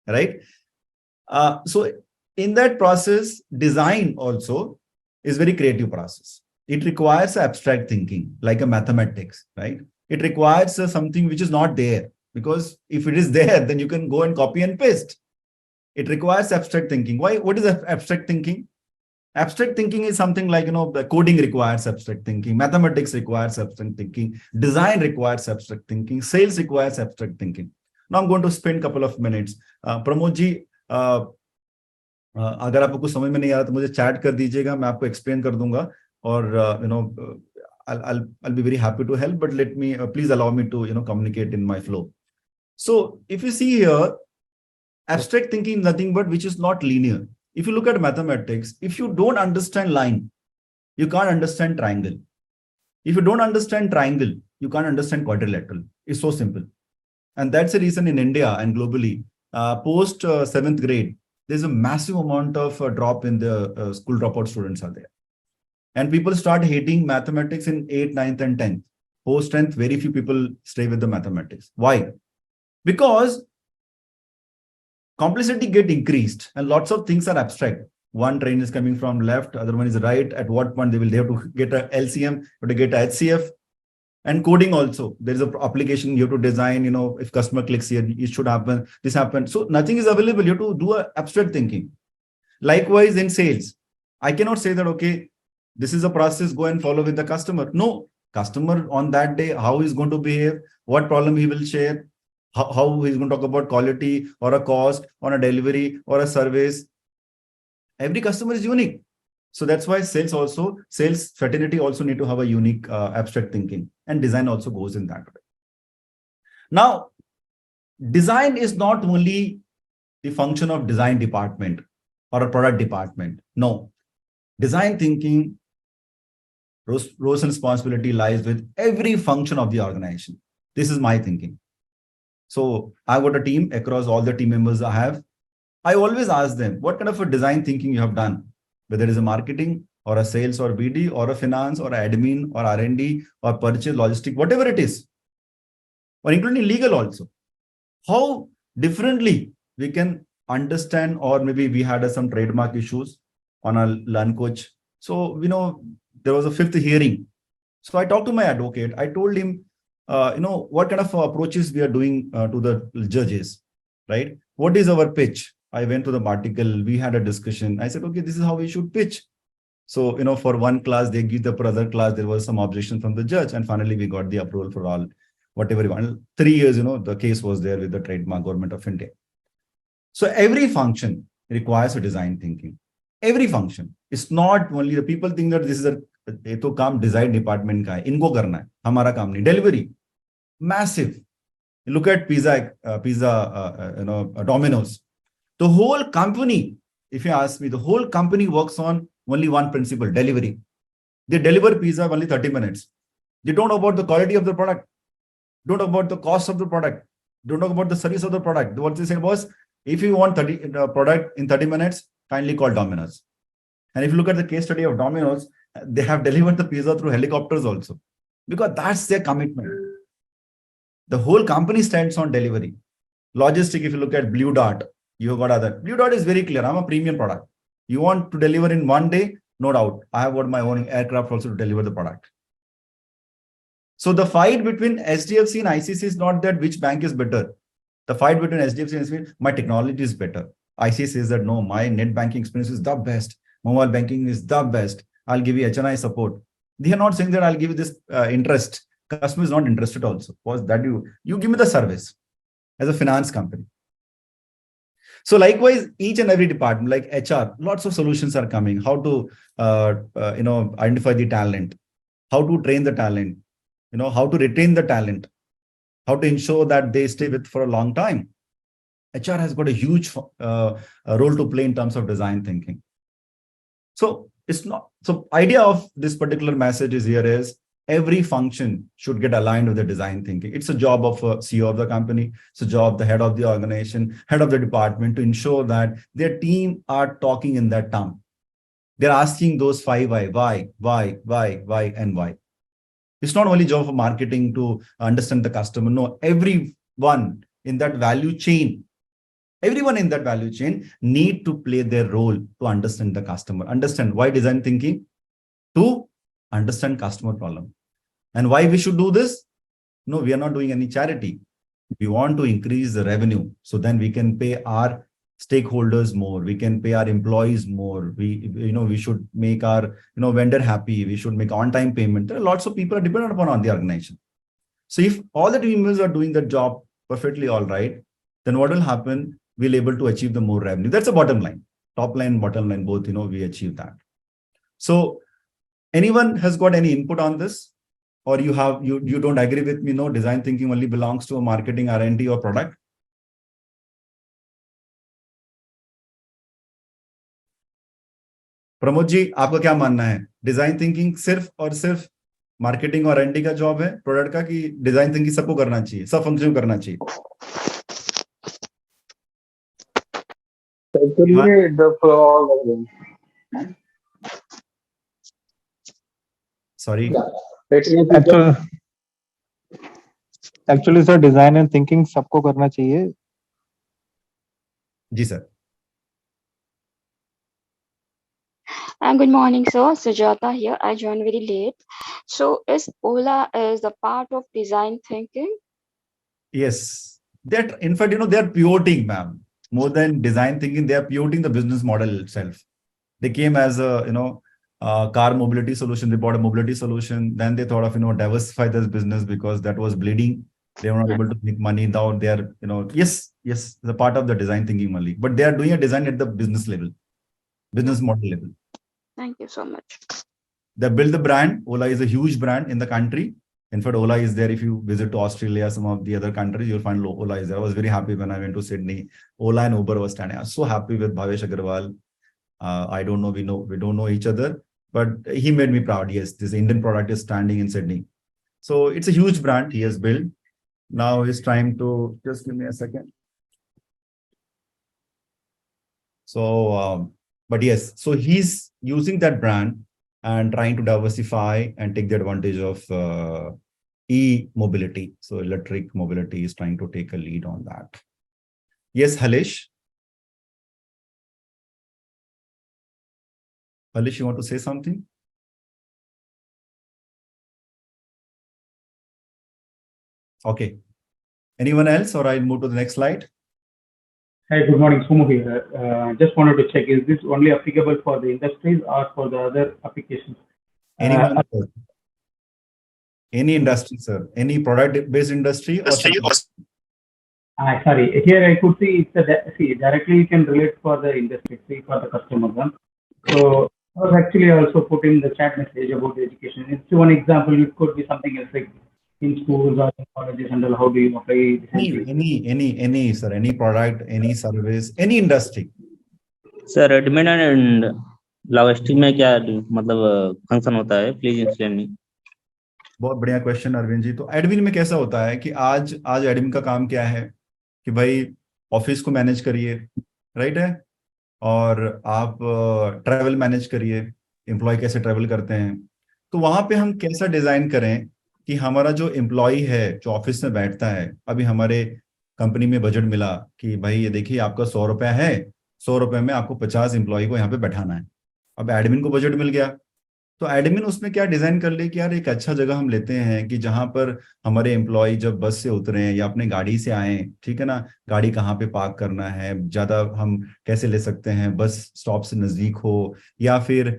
right? So in that process, design also is very creative process. It requires abstract thinking, like a mathematics, right? It requires something which is not there, because if it is there, then you can go and copy and paste. It requires abstract thinking. Why? What is abstract thinking? Abstract thinking is something like, the coding requires abstract thinking, mathematics requires abstract thinking, design requires abstract thinking, sales requires abstract thinking. Now I'm going to spend a couple of minutes. Pramod ji, अगर आपको कुछ समझ में नहीं आ रहा तो मुझे chat कर दीजिएगा, मैं आपको एक्सप्लेन कर दूंगा, और I'll be very happy to help, but let me please allow me to communicate in my flow. So if you see here, abstract thinking is nothing but which is not linear. If you look at mathematics, if you don't understand line, you can't understand triangle. If you don't understand triangle, you can't understand quadrilateral. It's so simple. And that's the reason in India and globally, post 7th grade, there's a massive amount of drop in the school dropout students are there. And people start hating mathematics in 8th, 9th, and 10th. Post 10th, very few people stay with the mathematics. Why? Because complexity get increased and lots of things are abstract. One train is coming from left, other one is right. At what point they have to get a LCM, or to get a HCF. And coding also, there is an application you have to design, if customer clicks here, it should happen, this happens. So nothing is available. You have to do abstract thinking. Likewise in sales, I cannot say that, okay, this is a process, go and follow with the customer. No, customer on that day, how he's going to behave, what problem he will share, how he's going to talk about quality or a cost on a delivery or a service. Every customer is unique. So that's why sales fraternity also need to have a unique abstract thinking, and design also goes in that way. Now, design is not only the function of design department or a product department. No, design thinking, roles and responsibility lies with every function of the organization. This is my thinking. So I've got a team across all the team members I have. I always ask them, what kind of a design thinking you have done? Whether it is a marketing or a sales or BD or a finance or admin or R&D or purchase, logistic, whatever it is, or including legal also. How differently we can understand, or maybe we had some trademark issues on our learn coach. So, there was a fifth hearing. So I talked to my advocate. I told him, what kind of approaches we are doing to the judges, right? What is our pitch? I went to the article. We had a discussion. I said, okay, this is how we should pitch. So, for one class, they give the other class, there was some objection from the judge. And finally, we got the approval for all, whatever you want. 3 years, the case was there with the trademark government of India. So every function requires a design thinking. Every function. It's not only the people think that this is ये तो काम design department का है, इनको करना है, हमारा काम नहीं. Delivery, massive. Look at Domino's. The whole company, if you ask me, the whole company works on only one principle: delivery. They deliver pizza only 30 minutes. They don't know about the quality of the product, don't know about the cost of the product, don't know about the service of the product. What they said was, if you want product in 30 minutes, kindly call Domino's. And if you look at the case study of Domino's, they have delivered the pizza through helicopters also, because that's their commitment. The whole company stands on delivery. Logistic, if you look at Blue Dart, you got other. Blue Dart is very clear. I'm a premium product. You want to deliver in one day, no doubt. I have got my own aircraft also to deliver the product. So the fight between SDFC and ICC is not that which bank is better. The fight between SDFC and ICC, my technology is better. ICC says that no, my net banking experience is the best. Mobile banking is the best. I'll give you HNI support. They are not saying that I'll give you this interest. Customer is not interested also. Was that you give me the service as a finance company. So likewise, each and every department, like HR, lots of solutions are coming. How to identify the talent, how to train the talent, how to retain the talent, how to ensure that they stay with for a long time. HR has got a huge role to play in terms of design thinking. So it's not. So idea of this particular message is here is every function should get aligned with the design thinking. It's a job of a CEO of the company. It's a job of the head of the organization, head of the department, to ensure that their team are talking in that term. They're asking those 5 why, and why. It's not only job of marketing to understand the customer. No, everyone in that value chain, need to play their role to understand the customer. Understand why design thinking? To understand customer problem. And why we should do this? No, we are not doing any charity. We want to increase the revenue. So then we can pay our stakeholders more. We can pay our employees more. We should make our vendor happy. We should make on-time payment. There are lots of people are dependent upon the organization. So if all the team members are doing the job perfectly all right, then what will happen? We'll able to achieve the more revenue. That's the bottom line. Top line, bottom line, both, we achieve that. So anyone has got any input on this? Or you don't agree with me? No, design thinking only belongs to a marketing, R&D or product. Pramod ji, आपका क्या मानना है? Design thinking सिर्फ और सिर्फ marketing और R&D का job है प्रोडक्ट का, कि डिजाइन थिंकिंग सबको करना चाहिए, सब फंक्शन करना चाहिए? Sorry. Actually, sir, design and thinking सबको करना चाहिए. जी sir. Good morning, sir. Sujata here. I joined very late. So, is Ola is the part of design thinking? Yes. That, in fact, they are pivoting, ma'am. More than design thinking, they are pivoting the business model itself. They came as a, car mobility solution. They bought a mobility solution. Then they thought of, diversify this business because that was bleeding. They were not able to make money. Now they are, yes, the part of the design thinking only. But they are doing a design at the business level, business model level. Thank you so much. They build the brand. Ola is a huge brand in the country. In fact, Ola is there. If you visit to Australia, some of the other countries, you'll find Ola is there. I was very happy when I went to Sydney. Ola and Uber was standing. I was so happy with Bhavesh Agarwal. I don't know, we don't know each other, but he made me proud. Yes, this Indian product is standing in Sydney. So it's a huge brand he has built. Now it's time to, just give me a second. So, but yes, so he's using that brand and trying to diversify and take the advantage of e-mobility. So electric mobility is trying to take a lead on that. Yes, Halish. Alish, you want to say something? Okay. Anyone else, or I'll move to the next slide? Hi, good morning. Sumo here. Just wanted to check, is this only applicable for the industries or for the other applications? Anyone, sir? Any industry, sir? Any product-based industry or sorry, here I could see see directly you can relate for the industry, see for the customer one. So I was actually also put in the chat message about the education. It's one example. It could be something else like in schools or in colleges and all, how do you apply design thinking? any, sir, any product, any service, any industry. Sir admin and logistic में क्या मतलब function होता है, please explain me. बहुत बढ़िया question Arvind ji. तो admin में कैसा होता है कि आज एडमिन का काम क्या है कि भाई ऑफिस को मैनेज करिए, राइट है, और आप ट्रैवल मैनेज करिए, एम्प्लॉय कैसे ट्रैवल करते हैं। तो वहां पे हम कैसा डिजाइन करें कि हमारा जो एम्प्लॉय है जो ऑफिस में बैठता है, अभी हमारे कंपनी में बजट मिला कि भाई ये देखिए आपका 100 रुपया है, 100 रुपये में आपको 50 एम्प्लॉय को यहाँ पे बैठाना है। अब एडमिन को बजट मिल गया, तो एडमिन उसमें क्या डिजाइन कर ले कि यार एक अच्छा जगह हम लेते हैं कि जहां पर हमारे एम्प्लॉय जब बस से उतरे या अपने गाड़ी से आए, ठीक है ना, गाड़ी कहाँ पे पार्क करना है, ज्यादा हम कैसे ले सकते हैं, बस स्टॉप से नजदीक हो, या फिर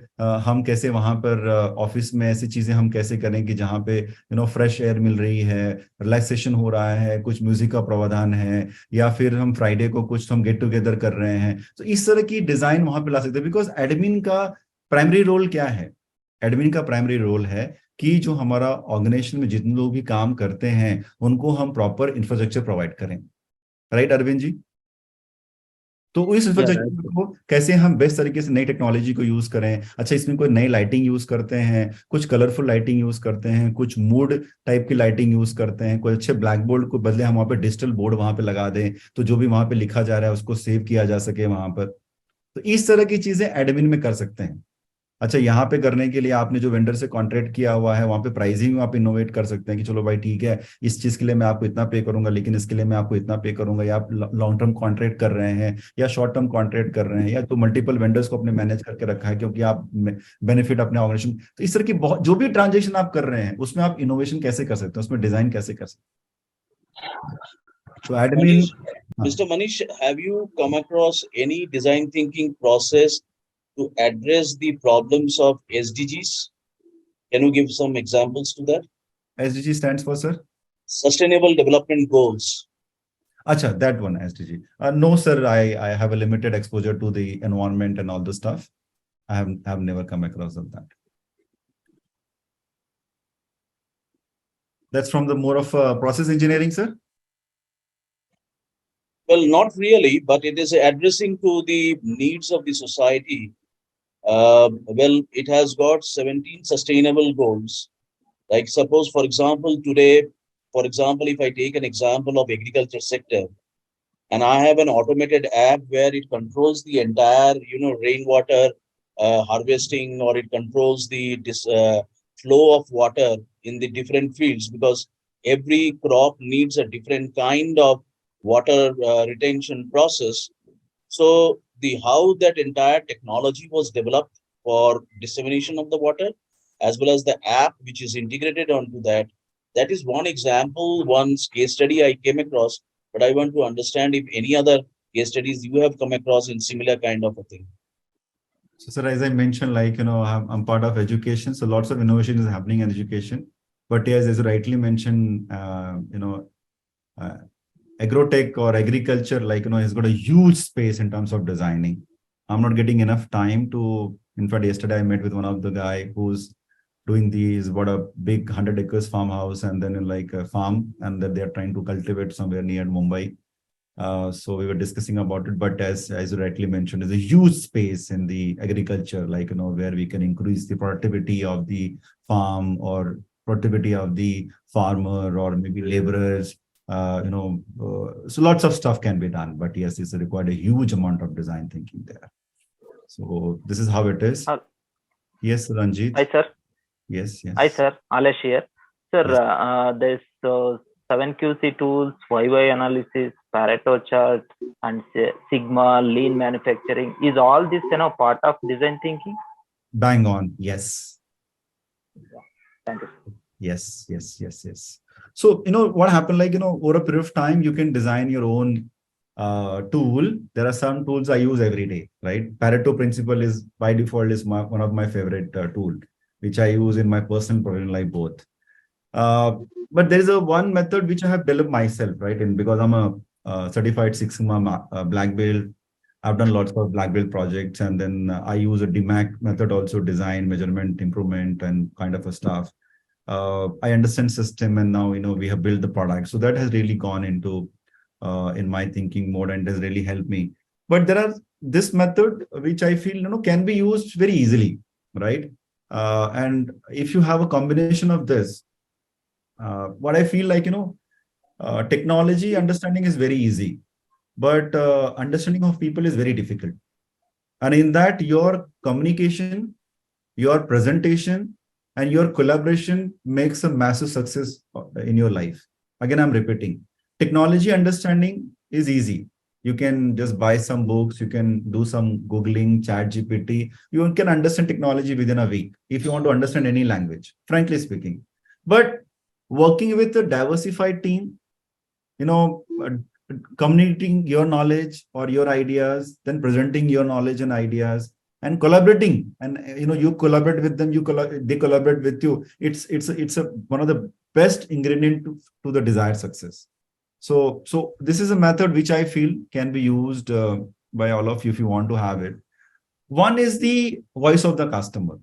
हम कैसे वहां पर ऑफिस में ऐसी चीजें हम कैसे करें कि जहाँ पे फ्रेश एयर मिल रही है, रिलैक्सेशन हो रहा है, कुछ म्यूजिक का प्रावधान है, या फिर हम फ्राइडे को कुछ हम गेट टुगेदर कर रहे हैं। तो इस तरह की डिजाइन वहां पे ला सकते हैं, बिकॉज एडमिन का प्राइमरी रोल क्या है? एडमिन का प्राइमरी रोल है कि जो हमारा ऑर्गेनाइजेशन में जितने लोग भी काम करते हैं उनको हम प्रॉपर इंफ्रास्ट्रक्चर प्रोवाइड करें, राइट अरविंद जी? तो इस इंफ्रास्ट्रक्चर को कैसे हम बेस्ट तरीके से नई टेक्नोलॉजी को यूज करें। अच्छा, इसमें कोई नई लाइटिंग यूज करते हैं, कुछ कलरफुल लाइटिंग यूज करते हैं, कुछ मूड टाइप की लाइटिंग यूज करते हैं, कोई अच्छे ब्लैक बोर्ड को बदले हम वहां पे डिजिटल बोर्ड वहां पे लगा दें, तो जो भी वहां पे लिखा जा रहा है उसको सेव किया जा सके वहां पर। तो इस तरह की चीजें एडमिन में कर सकते हैं। अच्छा, यहाँ पे करने के लिए आपने जो वेंडर से कॉन्ट्रैक्ट किया हुआ है वहां पे प्राइसिंग में आप इनोवेट कर सकते हैं कि चलो भाई ठीक है, इस चीज के लिए मैं आपको इतना पे करूंगा, लेकिन इसके लिए मैं आपको इतना पे करूंगा, या आप लॉन्ग टर्म कॉन्ट्रैक्ट कर रहे हैं या शॉर्ट टर्म कॉन्ट्रैक्ट कर रहे हैं, या तो मल्टीपल वेंडर्स को अपने मैनेज करके रखा है क्योंकि आप बेनिफिट अपने ऑर्गेनाइजेशन। तो इस तरह की बहुत जो भी ट्रांजेक्शन आप कर रहे हैं उसमें आप इनोवेशन कैसे कर सकते हैं, उसमें डिजाइन कैसे कर सकते हैं। तो admin, Mr. Manish, have you come across any design thinking process to address the problems of SDGs? Can you give some examples to that? SDG stands for, sir? Sustainable Development Goals. Acha, that one, SDG. No, sir, I have a limited exposure to the environment and all the stuff. I have never come across of that. That's from the more of process engineering, sir? Well, not really, but it is addressing to the needs of the society. Well, it has got 17 sustainable goals. Like suppose, for example, today, for example, if I take an example of agriculture sector, and I have an automated app where it controls the entire, rainwater harvesting, or it controls the flow of water in the different fields, because every crop needs a different kind of water retention process. So the how that entire technology was developed for dissemination of the water, as well as the app which is integrated onto that, that is one example, one case study I came across. But I want to understand if any other case studies you have come across in similar kind of a thing. So, sir, as I mentioned, like, I'm part of education, so lots of innovation is happening in education. But yes, as you rightly mentioned, agrotech or agriculture, like, has got a huge space in terms of designing. I'm not getting enough time to, in fact, yesterday I met with one of the guy who's doing these, what a big 100 acres farmhouse, and then like a farm, and that they're trying to cultivate somewhere near Mumbai. So we were discussing about it, but as you rightly mentioned, there's a huge space in the agriculture, like, where we can increase the productivity of the farm or productivity of the farmer or maybe laborers. So lots of stuff can be done, but yes, it's required a huge amount of design thinking there. So this is how it is. Yes, Ranjit. Hi, sir. Yes. Hi, sir. Alesh here. Sir, yes. There's 7QC tools, YY analysis, Pareto chart, and Sigma, lean manufacturing. Is all this, part of design thinking? Bang on. Yes. Thank you. Yes, yes, yes, yes. So, what happened, like, over a period of time, you can design your own tool. There are some tools I use every day, right? Pareto principle is by default is one of my favorite tool, which I use in my personal professional life both. But there is a one method which I have developed myself, right? And because I'm a certified Six Sigma black belt, I've done lots of black belt projects, and then I use a DMAC method also, design, measurement, improvement, and kind of a stuff. I understand system, and now we have built the product. So that has really gone into in my thinking mode and has really helped me. But there are this method which I feel can be used very easily, right? And if you have a combination of this, what I feel like technology understanding is very easy, but understanding of people is very difficult. And in that, your communication, your presentation, and your collaboration makes a massive success in your life. Again, I'm repeating, technology understanding is easy. You can just buy some books, you can do some Googling, chat GPT. You can understand technology within a week if you want to understand any language, frankly speaking. But working with a diversified team, you know, communicating your knowledge or your ideas, then presenting your knowledge and ideas, and collaborating, and you collaborate with them, they collaborate with you. It's a one of the best ingredient to the desired success. So this is a method which I feel can be used by all of you if you want to have it. One is the voice of the customer.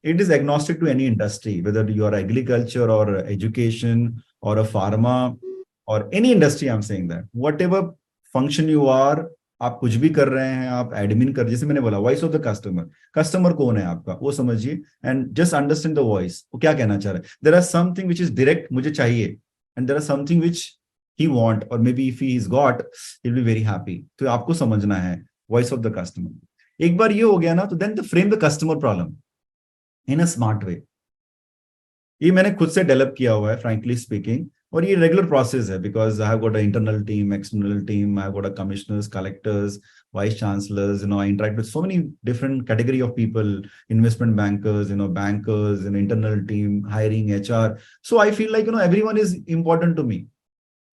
It is agnostic to any industry, whether you are agriculture or education or a pharma or any industry. I'm saying that whatever function you are, आप कुछ भी कर रहे हैं, आप admin कर, जैसे मैंने बोला voice of the customer, customer कौन है आपका वो समझिए, and just understand the voice, वो क्या कहना चाह रहा है. There are something which is direct मुझे चाहिए, and there are something which he want, or maybe if he is got, he'll be very happy. तो आपको समझना है voice of the customer. एक बार ये हो गया ना, तो then the frame the customer problem in a smart way. ये मैंने खुद से डेवलप किया हुआ है, frankly speaking, और ये रेगुलर प्रोसेस है, because I have got an internal team, external team, I have got a commissioners, collectors, vice chancellors, I interact with so many different category of people, investment bankers, bankers, internal team, hiring, HR. So I feel like, everyone is important to me.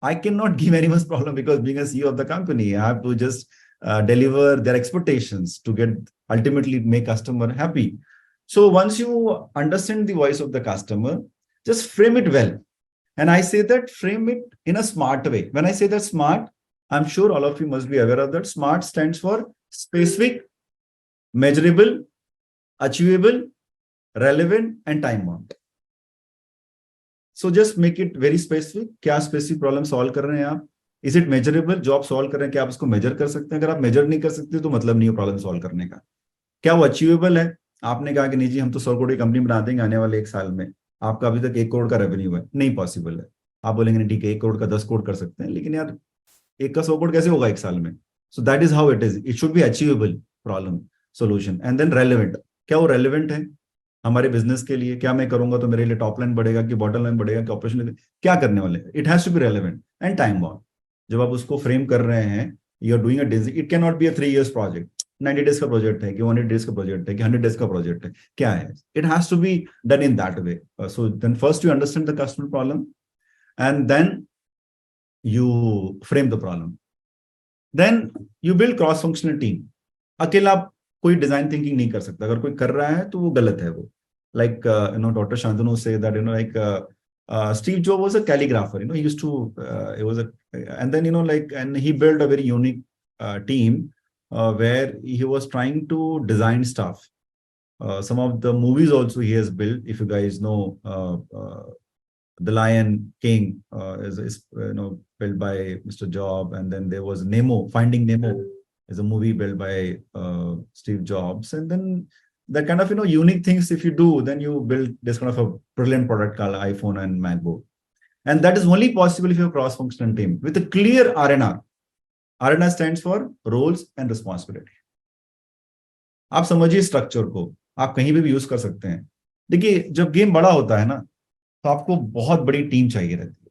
I cannot give anyone's problem, because being a CEO of the company, I have to just deliver their expectations to get ultimately make customer happy. So once you understand the voice of the customer, just frame it well. And I say that frame it in a smart way. When I say that smart, I'm sure all of you must be aware of that. SMART stands for specific, measurable, achievable, relevant, and time bound. So just make it very specific. क्या specific problem solve कर रहे हैं आप? Is it measurable? जो आप solve कर रहे हैं क्या आप उसको measure कर सकते हैं? अगर आप measure नहीं कर सकते तो मतलब नहीं है problem solve करने का. क्या वो achievable है? आपने कहा कि नहीं जी हम तो 100 करोड़ की कंपनी बना देंगे आने वाले 1 साल में, आपका अभी तक 1 करोड़ का रेवेन्यू है, नहीं पॉसिबल है. आप बोलेंगे नहीं ठीक है 1 करोड़ का 10 करोड़ कर सकते हैं, लेकिन यार 1 का 100 करोड़ कैसे होगा 1 साल में? So that is how it is. It should be achievable problem solution, and then relevant. क्या वो relevant है हमारे बिजनेस के लिए? क्या मैं करूंगा तो मेरे लिए टॉप लाइन बढ़ेगा कि बॉटम लाइन बढ़ेगा कि ऑपरेशन क्या करने वाले? It has to be relevant and time bound. जब आप उसको फ्रेम कर रहे हैं, you are doing a design, it can not be a 3 years project, 90 days का प्रोजेक्ट है कि 100 days का प्रोजेक्ट है कि 100 days का प्रोजेक्ट है, क्या है? It has to be done in that way. So then first you understand the customer problem, and then you frame the problem, then you build cross functional team. अकेला आप कोई design thinking नहीं कर सकता. अगर कोई कर रहा है तो वो गलत है. वो like Dr. Shantanu say that like Steve Jobs was a calligrapher. He used to it was a, and then and he built a very unique team where he was trying to design stuff. Some of the movies also he has built. If you guys know The Lion King is built by Mr. Jobs, and then there was Nemo, Finding Nemo is a movie built by Steve Jobs, and then that kind of unique things if you do, then you build this kind of a brilliant product called iPhone and MacBook. And that is only possible if you have a cross-functional team with a clear RNR. RNR stands for roles and responsibility. आप समझिए structure को, आप कहीं भी use कर सकते हैं. देखिए जब गेम बड़ा होता है ना, तो आपको बहुत बड़ी टीम चाहिए रहती है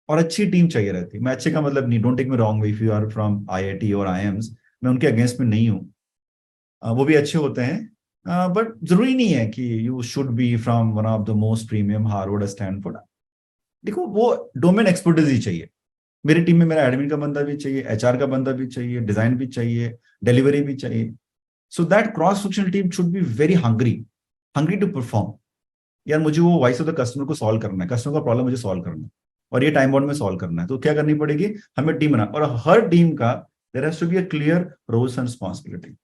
और अच्छी टीम चाहिए रहती है. मैं अच्छे का मतलब नहीं, don't take me wrong if you are from IIT और IIMs, मैं उनके अगेंस्ट में नहीं हूं, वो भी अच्छे होते हैं. बट जरूरी नहीं है कि you should be from one of the most premium Harvard Stanford. देखो वो डोमेन एक्सपर्टीज ही चाहिए. मेरी टीम में मेरा एडमिन का बंदा भी चाहिए, एचआर का बंदा भी चाहिए, डिजाइन भी चाहिए, डिलीवरी भी चाहिए. So that cross functional team should be very hungry to perform. यार मुझे वो वॉइस ऑफ द कस्टमर को सॉल्व करना है, कस्टमर का प्रॉब्लम मुझे सॉल्व करना है और ये टाइम बाउंड में सॉल्व करना है. तो क्या करनी पड़ेगी, हमें टीम बना, और हर टीम का there has to be a clear roles and responsibility.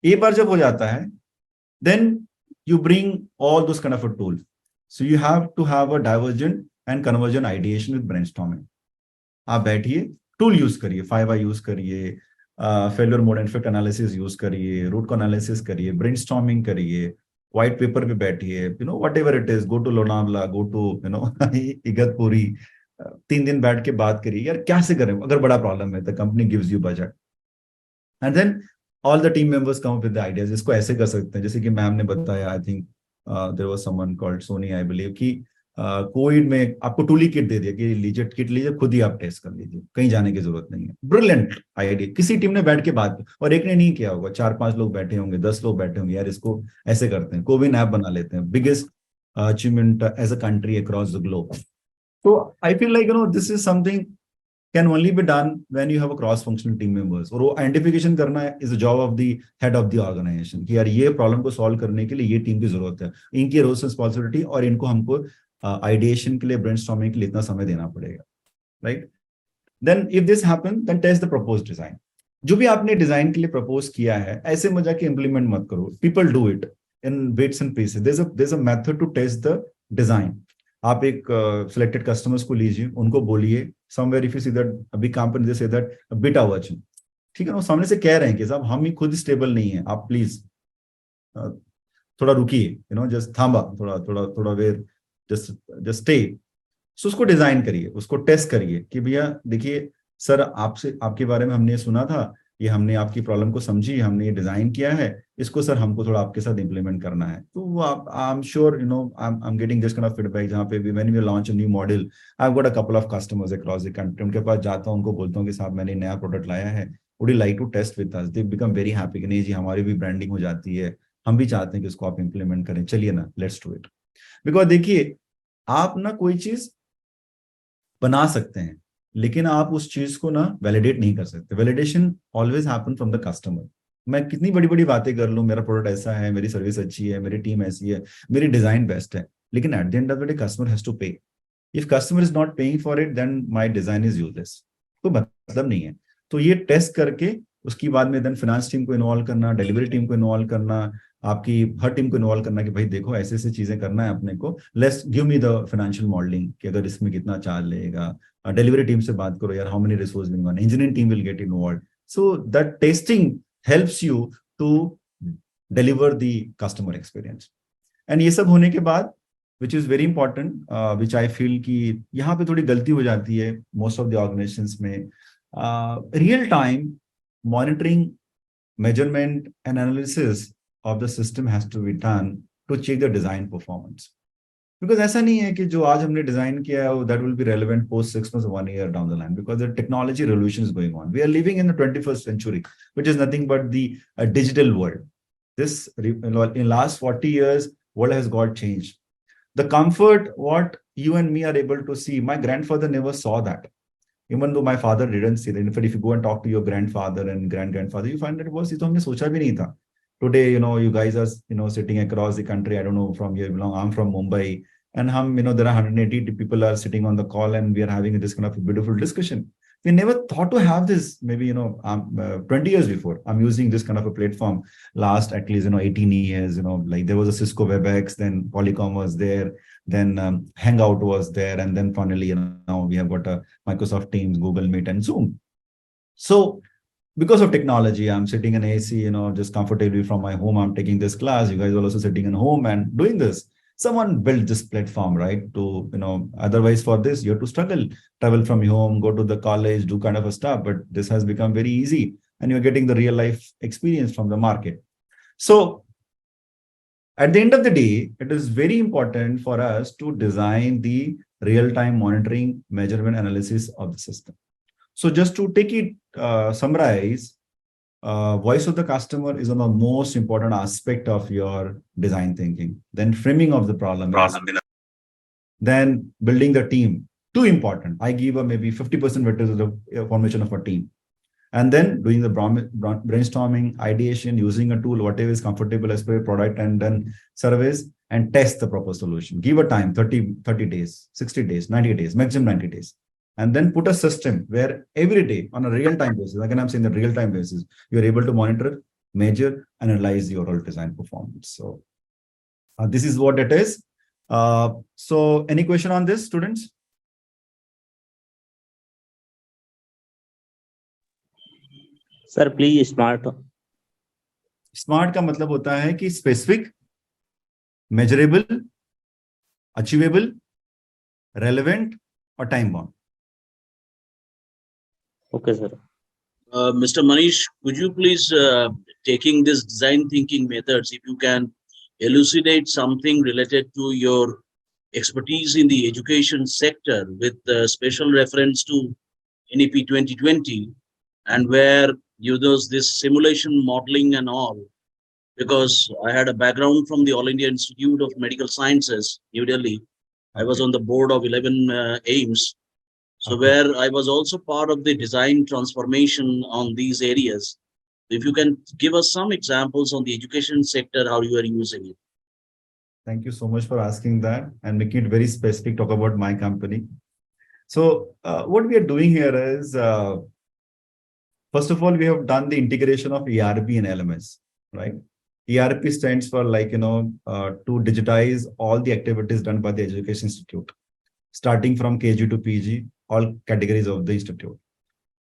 एक बार जब हो जाता है, then you bring all those kind of a tool. So you have to have a divergent and convergent ideation with brainstorming. आप बैठिए, tool use करिए, 5i use करिए, failure mode effect analysis use करिए, रूट को analysis करिए, brainstorming करिए, white paper पे बैठिए, whatever it is, go to Lonavala, go to Igatpuri, 3 दिन बैठ के बात करिए. यार कैसे करें, अगर बड़ा प्रॉब्लम है, the company gives you budget and then all the team members come up with the ideas. इसको ऐसे कर सकते हैं, जैसे कि मैम ने बताया, I think there was someone called Soni, I believe, कि कोविड में आपको टूली किट दे दिया कि लीजिए किट लीजिए, खुद ही आप टेस्ट कर लीजिए, कहीं जाने की जरूरत नहीं है. Brilliant idea. किसी टीम ने बैठ के बात, और एक ने नहीं किया होगा, 4-5 लोग बैठे होंगे, 10 लोग बैठे होंगे, यार इसको ऐसे करते हैं, कोविन ऐप बना लेते हैं, biggest achievement as a country across the globe. तो I feel like this is something can only be done when you have a cross functional team members. और वो आइडेंटिफिकेशन करना है is the job of the head of the organization कि यार ये problem को solve करने के लिए ये टीम की जरूरत है, इनकी रोल्स रिस्पॉन्सिबिलिटी, और इनको हमको आइडिएशन के लिए, ब्रेनस्टॉर्मिंग के लिए इतना समय देना पड़ेगा, right. Then if this happen, then test the propose design. जो भी आपने डिजाइन के लिए प्रपोज किया है, ऐसे मजा के इंप्लीमेंट मत करो. People do it in bits and pieces. There is a method to test the design. आप एक सिलेक्टेड कस्टमर्स को लीजिए, उनको बोलिए, somewhere if you see that अभी company they say that beta version, ठीक है ना, वो सामने से कह रहे हैं कि साहब हम ही खुद स्टेबल नहीं है, आप प्लीज थोड़ा रुकिए, जस्ट थांबा, थोड़ा थोड़ा थोड़ा वेर, जस्ट जस्ट स्टे. सो उसको डिजाइन करिए, उसको टेस्ट करिए कि भैया देखिए सर, आपसे आपके बारे में हमने सुना था, ये हमने आपकी प्रॉब्लम को समझी, हमने ये डिजाइन किया है, इसको सर हमको थोड़ा आपके साथ इंप्लीमेंट करना है. तो वो I am sure I am getting this kind of feedback, जहाँ पे भी when we launch a new model, I have got a couple of customers across the country. उनके पास जाता हूँ, उनको बोलता हूँ कि साहब मैंने नया प्रोडक्ट लाया है, would you like to test with us. They become very happy कि नहीं जी, हमारी भी ब्रांडिंग हो जाती है, हम भी चाहते हैं कि उसको आप इंप्लीमेंट करें, चलिए ना, लेट्स डू इट. बिकॉज देखिए, आप ना कोई चीज बना सकते हैं, लेकिन आप उस चीज को ना वैलिडेट नहीं कर सकते. Validation always happen from the customer. मैं कितनी बड़ी बड़ी बातें कर लूं, मेरा प्रोडक्ट ऐसा है, मेरी सर्विस अच्छी है, मेरी टीम ऐसी है, मेरी डिजाइन बेस्ट है, लेकिन at the end of the day customer has to pay. If customer is not paying for it, then my design is useless. तो मतलब नहीं है. तो ये टेस्ट करके उसके बाद में देन फाइनेंस टीम को इन्वॉल्व करना, डिलीवरी टीम को इन्वॉल्व करना, आपकी हर टीम को इन्वॉल्व करना कि भाई देखो ऐसे ऐसे चीजें करना है अपने को, let's give me the financial modelling कि अगर इसमें कितना चार्ज लगेगा. डिलीवरी टीम से बात करो, यार how many resource will one, engineering team will get involve. So that testing helps you to deliver the customer experience. And ये सब होने के बाद, which is very important, which I feel कि यहाँ पे थोड़ी गलती हो जाती है मोस्ट ऑफ द ऑर्गेनाइजेशंस में, real time monitoring, measurement and analysis of the system has to be done to check the design performance. Because ऐसा नहीं है कि जो आज हमने डिजाइन किया है that will be relevant post 6 months, 1 year down the line, because the technology revolution is going on. We are living in the 21st century, which is nothing but the digital world. In last 40 years, world has got changed. The comfort what you and me are able to see, my grandfather never saw that. Even though my father didn't see that. In fact, if you go and talk to your grandfather and grandfather, you find that was, ये तो हमने सोचा भी नहीं था. Today, you guys are, sitting across the country. I don't know from here you belong. I'm from Mumbai, and there are 180 people are sitting on the call, and we are having this kind of a beautiful discussion. We never thought to have this. Maybe 20 years before, I'm using this kind of a platform. Last at least 18 years. Like there was a Cisco WebEx, then Polycom was there. Then Hangout was there, and then finally, now we have got a Microsoft Teams, Google Meet, and Zoom. So, because of technology, I'm sitting in AC, just comfortably from my home. I'm taking this class. You guys are also sitting in home and doing this. Someone built this platform, right? To otherwise for this you have to struggle, travel from home, go to the college, do kind of a stuff. But this has become very easy, and you're getting the real life experience from the market. So, at the end of the day, it is very important for us to design the real-time monitoring, measurement, analysis of the system. So just to take it, summarize, voice of the customer is one of the most important aspect of your design thinking. Then framing of the problem. Then building the team. Too important. I give a maybe 50% weightage to the formation of a team. And then doing the brainstorming, ideation, using a tool, whatever is comfortable as per your product, and then surveys and test the proper solution. Give a time, 30 days, 60 days, 90 days, maximum 90 days. And then put a system where every day on a real-time basis, again, I'm saying the real-time basis, you're able to monitor, measure, and analyze your overall design performance. So this is what it is. So any question on this, students? Sir, please smart. Smart का मतलब होता है कि specific, measurable, achievable, relevant और time bound. Okay, sir. Mr. Manish, could you please, taking this design thinking methods, if you can elucidate something related to your expertise in the education sector with special reference to NEP 2020, and where you use this simulation modeling and all, because I had a background from the All India Institute of Medical Sciences, New Delhi. I was on the board of 11 AIMS. So where I was also part of the design transformation on these areas. If you can give us some examples on the education sector, how you are using it. Thank you so much for asking that and making it very specific, talk about my company. So what we are doing here is, first of all, we have done the integration of ERP and LMS, right? ERP stands for to digitize all the activities done by the Education Institute, starting from KG to PG, all categories of the institute.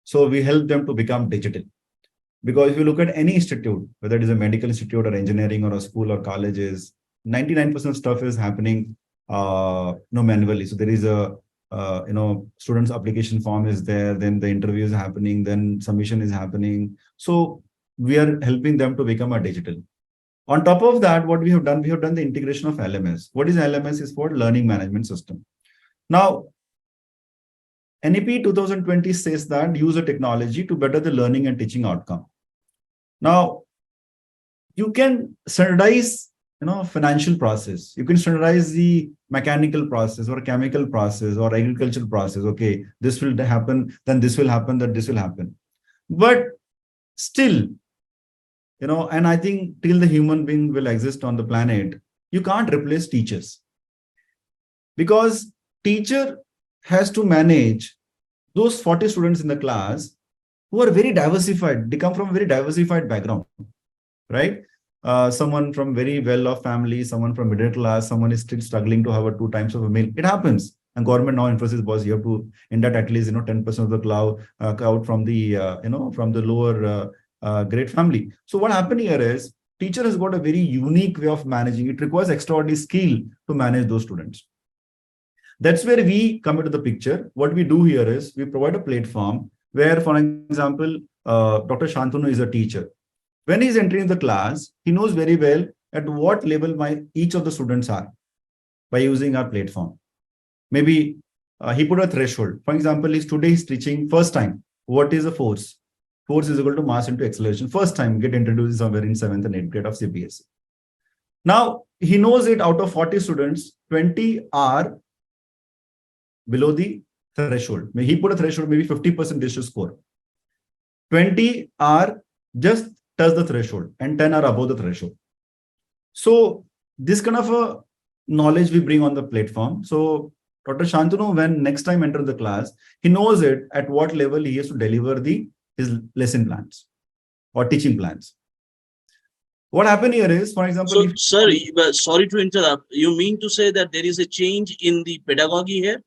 So we help them to become digital. Because if you look at any institute, whether it is a medical institute or engineering or a school or colleges, 99% of stuff is happening manually. So there is a students application form is there, then the interview is happening, then submission is happening. So we are helping them to become a digital. On top of that, what we have done the integration of LMS. What is LMS? Is for learning management system. Now, NEP 2020 says that use a technology to better the learning and teaching outcome. Now, you can standardize, financial process. You can standardize the mechanical process or chemical process or agricultural process. Okay, this will happen, then this will happen, then this will happen. But still, and I think till the human being will exist on the planet, you can't replace teachers. Because teacher has to manage those 40 students in the class who are very diversified. They come from a very diversified background, right? Someone from very well-off family, someone from middle class, someone is still struggling to have 2 times of a meal. It happens. And government now emphasis was you have to induct at least 10% of the crowd from the from the lower grade family. So what happened here is teacher has got a very unique way of managing. It requires extraordinary skill to manage those students. That's where we come into the picture. What we do here is we provide a platform where, for example, Dr. Shantanu is a teacher. When he's entering the class, he knows very well at what level each of the students are by using our platform. Maybe he put a threshold. For example, today he's teaching first time. What is a force? Force is equal to mass into acceleration. First time get introduced somewhere in 7th and 8th grade of CBSE. Now, he knows it out of 40 students, 20 are below the threshold. He put a threshold, maybe 50% they should score. 20 are just touch the threshold and 10 are above the threshold. So this kind of a knowledge we bring on the platform. So Dr. Shantanu, when next time enter the class, he knows it at what level he has to deliver his lesson plans or teaching plans. What happened here is, for example, so, sir, sorry to interrupt. You mean to say that there is a change in the pedagogy here?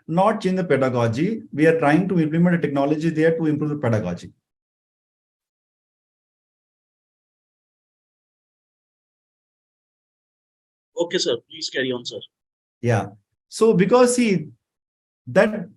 Not change the pedagogy. We are trying to implement a technology there to improve the pedagogy. Okay, sir. Please carry on, sir. Yeah. So because that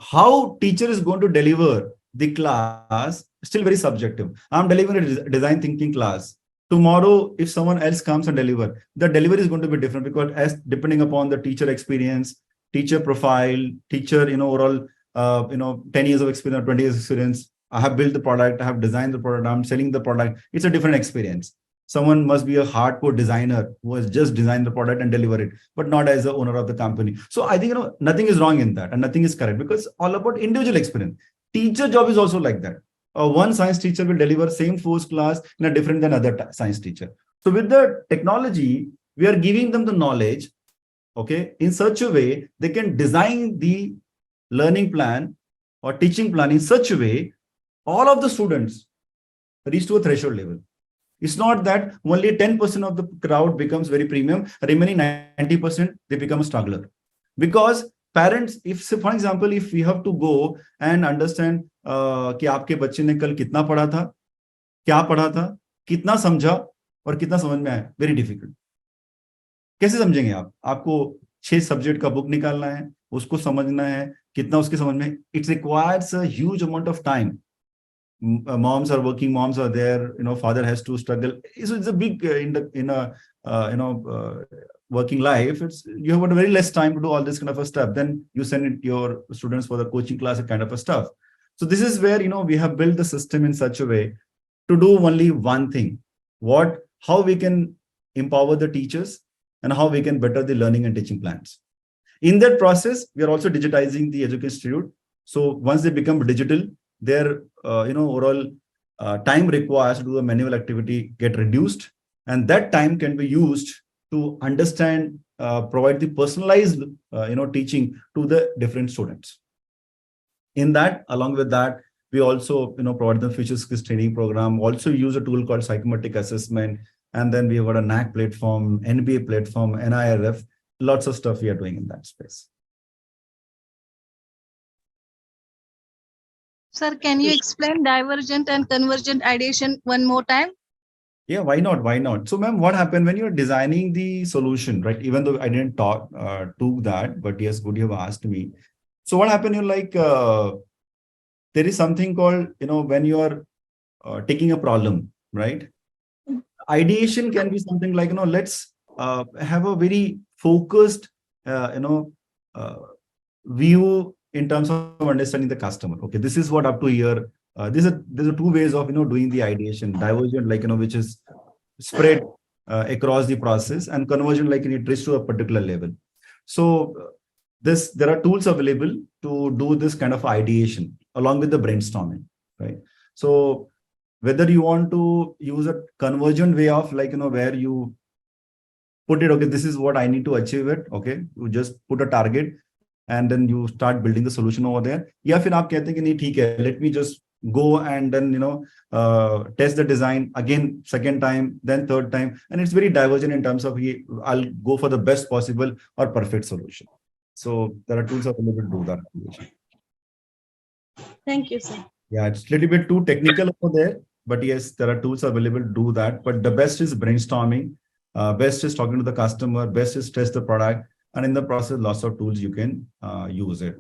how teacher is going to deliver the class still very subjective. I'm delivering a design thinking class. Tomorrow, if someone else comes and deliver, the delivery is going to be different because as depending upon the teacher experience, teacher profile, teacher, overall, 10 years of experience, 20 years of experience, I have built the product, I have designed the product, I'm selling the product. It's a different experience. Someone must be a hardcore designer who has just designed the product and deliver it, but not as the owner of the company. So I think, nothing is wrong in that and nothing is correct because all about individual experience. Teacher job is also like that. One science teacher will deliver same first class in a different than other science teacher. So with the technology, we are giving them the knowledge, okay, in such a way they can design the learning plan or teaching plan in such a way all of the students reach to a threshold level. It's not that only 10% of the crowd becomes very premium, remaining 90% they become a struggler. Because parents, if for example, if we have to go and understand कि आपके बच्चे ने कल कितना पढ़ा था, क्या पढ़ा था, कितना समझा और कितना समझ में आया, वेरी डिफिकल्ट. कैसे समझेंगे आप? आपको 6 सब्जेक्ट का बुक निकालना है, उसको समझना है, कितना उसके समझ में. It requires a huge amount of time. Moms are working, moms are there, father has to struggle. So it's a big in a working life. You have got very less time to do all this kind of a stuff. Then you send your students for the coaching class kind of a stuff. So this is where we have built the system in such a way to do only one thing. How we can empower the teachers and how we can better the learning and teaching plans. In that process, we are also digitizing the education institute. So once they become digital, their overall time required to do a manual activity get reduced, and that time can be used to understand, provide the personalized teaching to the different students. In that, along with that, we also provide the future skills training program, also use a tool called psychometric assessment, and then we have got a NAC platform, NBA platform, NIRF, lots of stuff we are doing in that space. Sir, can you explain divergent and convergent ideation one more time? Yeah, why not? Why not? So, ma'am, what happened when you're designing the solution, right? Even though I didn't talk to that, but yes, good you have asked me. So, what happened? You're like, there is something called, when you are taking a problem, right? Ideation can be something like, let's have a very focused, view in terms of understanding the customer. Okay, this is what up to here. There's a two ways of doing the ideation. Divergent, like which is spread across the process, and convergent, like it reaches to a particular level. So there are tools available to do this kind of ideation along with the brainstorming, right? So whether you want to use a convergent way of where you put it, okay, this is what I need to achieve it, okay, you just put a target and then you start building the solution over there. या फिर आप कहते हैं कि नहीं ठीक है, let me just go and then test the design again, second time, then third time, and it's very divergent in terms of I'll go for the best possible or perfect solution. So there are tools available to do that. Thank you, sir. Yeah, it's a little bit too technical over there, but yes, there are tools available to do that. But the best is brainstorming, best is talking to the customer, best is test the product, and in the process, lots of tools you can use it.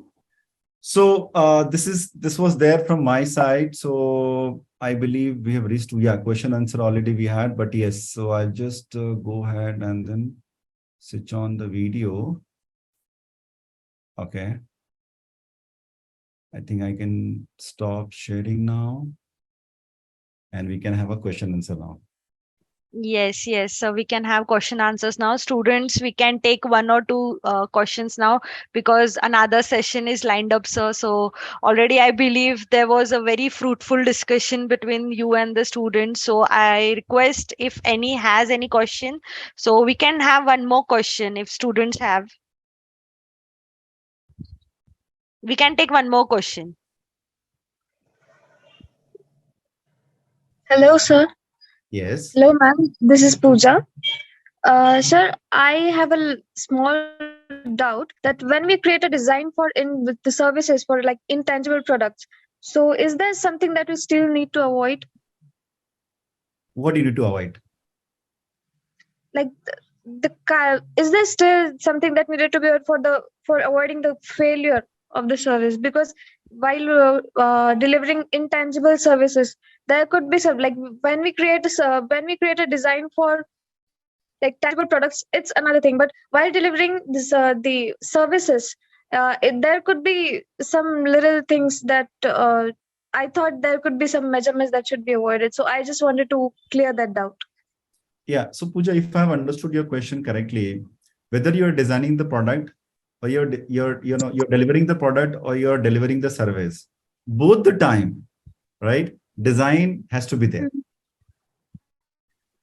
So this was there from my side. So I believe we have reached question answer already we had, but yes, so I'll just go ahead and then switch on the video. Okay. I think I can stop sharing now and we can have a question answer now. Yes, yes. So we can have question answers now. Students, we can take one or two questions now because another session is lined up, sir. So already I believe there was a very fruitful discussion between you and the students. So I request if any has any question, so we can have one more question if students have. We can take one more question. Hello, sir. Yes. Hello, ma'am. This is Pooja. Sir, I have a small doubt that when we create a design with the services for like intangible products, so is there something that we still need to avoid? What do you need to avoid? Like is there still something that we need to be avoid for avoiding the failure of the service? Because while delivering intangible services, there could be some like when we create a design for like tangible products, it's another thing. But while delivering this the services, there could be some little things that I thought there could be some measurements that should be avoided. So I just wanted to clear that doubt. Yeah. So Pooja, if I have understood your question correctly, whether you're designing the product or you're delivering the product or you're delivering the service, both the time, right? Design has to be there.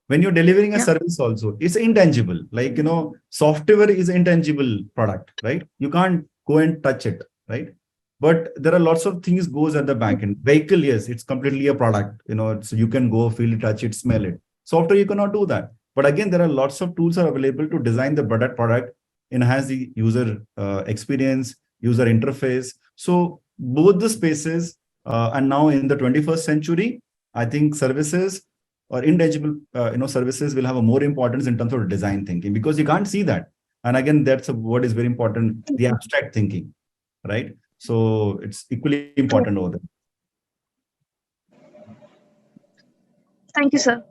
When you're delivering a service also, it's intangible. Like, software is intangible product, right? You can't go and touch it, right? But there are lots of things goes at the back end. Vehicle, yes, it's completely a product. So you can go feel it, touch it, smell it. Software, you cannot do that. But again, there are lots of tools are available to design the product, enhance the user experience, user interface. So both the spaces, and now in the 21st century, I think services or intangible services will have a more importance in terms of design thinking, because you can't see that. And again, that's a word is very important, the abstract thinking, right? So it's equally important over there. Thank you, sir.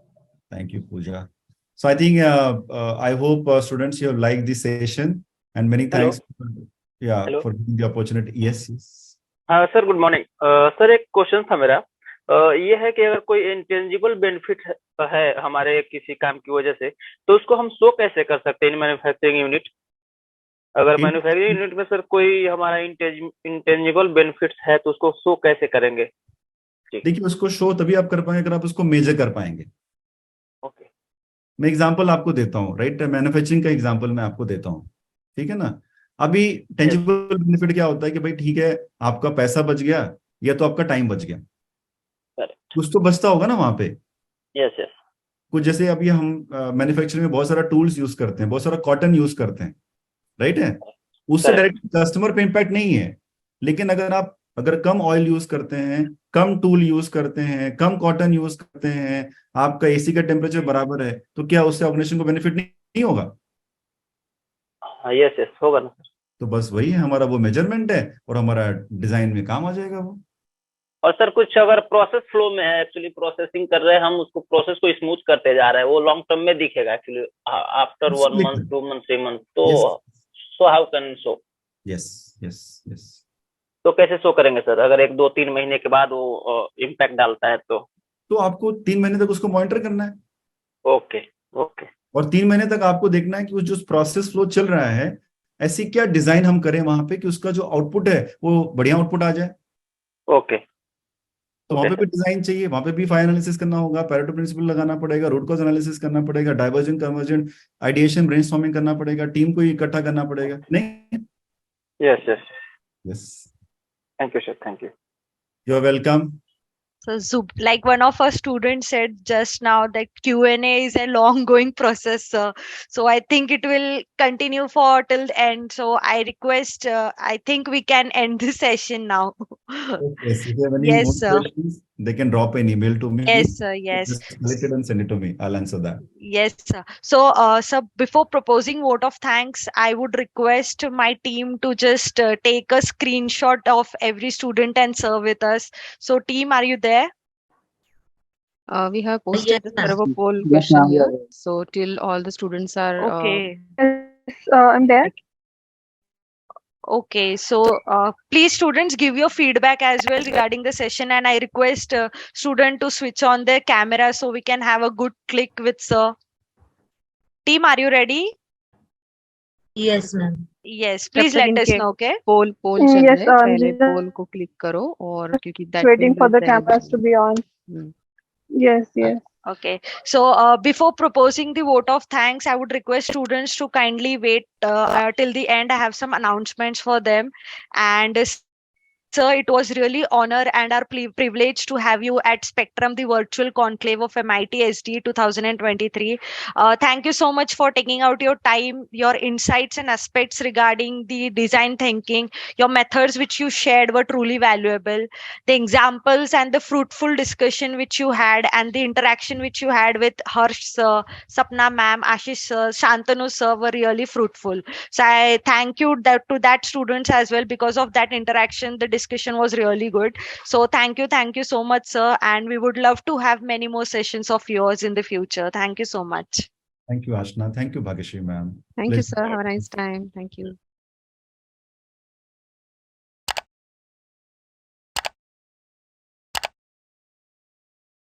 Thank you, Pooja. So I think I hope students, you have liked this session, and many thanks for giving the opportunity. Yes. हाँ sir, good morning sir. एक question था मेरा, ये है कि अगर कोई intangible benefit है हमारे किसी काम की वजह से, तो उसको हम शो कैसे कर सकते हैं इन मैन्युफैक्चरिंग यूनिट? अगर मैन्युफैक्चरिंग यूनिट में सर कोई हमारा इंटेंजिबल बेनिफिट्स है तो उसको शो कैसे करेंगे? देखिए, उसको शो तभी आप कर पाएंगे अगर आप उसको मेजर कर पाएंगे। ओके, मैं एग्जांपल आपको देता हूँ, राइट? मैन्युफैक्चरिंग का एग्जांपल मैं आपको देता हूँ, ठीक है ना? अभी टेंजिबल बेनिफिट क्या होता है कि भाई ठीक है, आपका पैसा बच गया या तो आपका टाइम बच गया, कुछ तो बचता होगा ना वहां पे। Yes yes. कुछ जैसे अभी हम मैन्युफैक्चरिंग में बहुत सारा टूल्स यूज करते हैं, बहुत सारा कॉटन यूज करते हैं, राइट है? उससे डायरेक्ट कस्टमर पे इम्पैक्ट नहीं है। लेकिन अगर कम ऑयल यूज करते हैं, कम टूल यूज करते हैं, कम कॉटन यूज करते हैं, आपका एसी का टेम्परेचर बराबर है, तो क्या उससे ऑर्गेनाइजेशन को बेनिफिट नहीं होगा? यस यस, होगा ना। तो बस वही है हमारा वो मेजरमेंट है, और हमारा डिजाइन में काम आ जाएगा वो। और सर कुछ अगर प्रोसेस फ्लो में है, एक्चुअली प्रोसेसिंग कर रहे हैं हम, उसको प्रोसेस को स्मूथ करते जा रहे हैं, वो लॉन्ग टर्म में दिखेगा actually after 1 month 2 months 3 months, तो so how can show? Yes yes yes. तो कैसे शो करेंगे सर अगर 1 2 3 महीने के बाद वो इम्पैक्ट डालता है तो आपको 3 महीने तक उसको मॉनिटर करना है। Okay okay. और 3 महीने तक आपको देखना है कि वो जो प्रोसेस फ्लो चल रहा है, ऐसी क्या डिजाइन हम करें वहां पे कि उसका जो आउटपुट है वो बढ़िया आउटपुट आ जाए। ओके। तो वहां पे भी डिजाइन चाहिए, वहां पे भी फायर एनालिसिस करना होगा, पैरेटो प्रिंसिपल लगाना पड़ेगा, रूट कॉज एनालिसिस करना पड़ेगा, डाइवर्जेंट कन्वर्जेंट आइडिएशन ब्रेनस्टॉर्मिंग करना पड़ेगा, टीम को इकट्ठा करना पड़ेगा। नहीं? Yes yes yes. Thank you sir, thank you. You are welcome. So, like one of our students said just now, that Q&A is a long going process. So I think it will continue for till the end. So I request, I think we can end this session now. Yes, if you have any Yes, more sir. questions, they can drop an email to me. Yes, sir. Yes. Just collect it and send it to me. I'll answer that. Yes, sir. So, sir, before proposing vote of thanks, I would request my team to just take a screenshot of every student and share with us. So, team, are you there? We have posted the server poll Yes, question ma'am, we are here. there. So till all the students are Okay. Yes, I'm there. Okay, so please students give your feedback as well regarding the session, and I request student to switch on their camera so we can have a good click with sir. Team, are you ready? Yes, ma'am. Yes, जब please तक let us इनके know, okay? पोल चल रहे Yes, हैं, I'm पहले just पोल को click करो, और क्योंकि that waiting will for be the there. cameras to be on. Yes, yes. Okay, so before proposing the vote of thanks, I would request students to kindly wait till the end. I have some announcements for them. And sir, it was really honor and our privilege to have you at Spectrum, the virtual conclave of MIT SD 2023. Thank you so much for taking out your time, your insights and aspects regarding the design thinking. Your methods which you shared were truly valuable. The examples and the fruitful discussion which you had, and the interaction which you had with Harsh sir, Sapna ma'am, Ashish sir, Shantanu sir were really fruitful. So I thank you to that students as well. Because of that interaction, the discussion was really good. So thank you so much, sir. And we would love to have many more sessions of yours in the future. Thank you so much. Thank you, Ashna. Thank you, Bhageshri ma'am. Thank you, Pleasure. sir. Have a nice time. Thank you.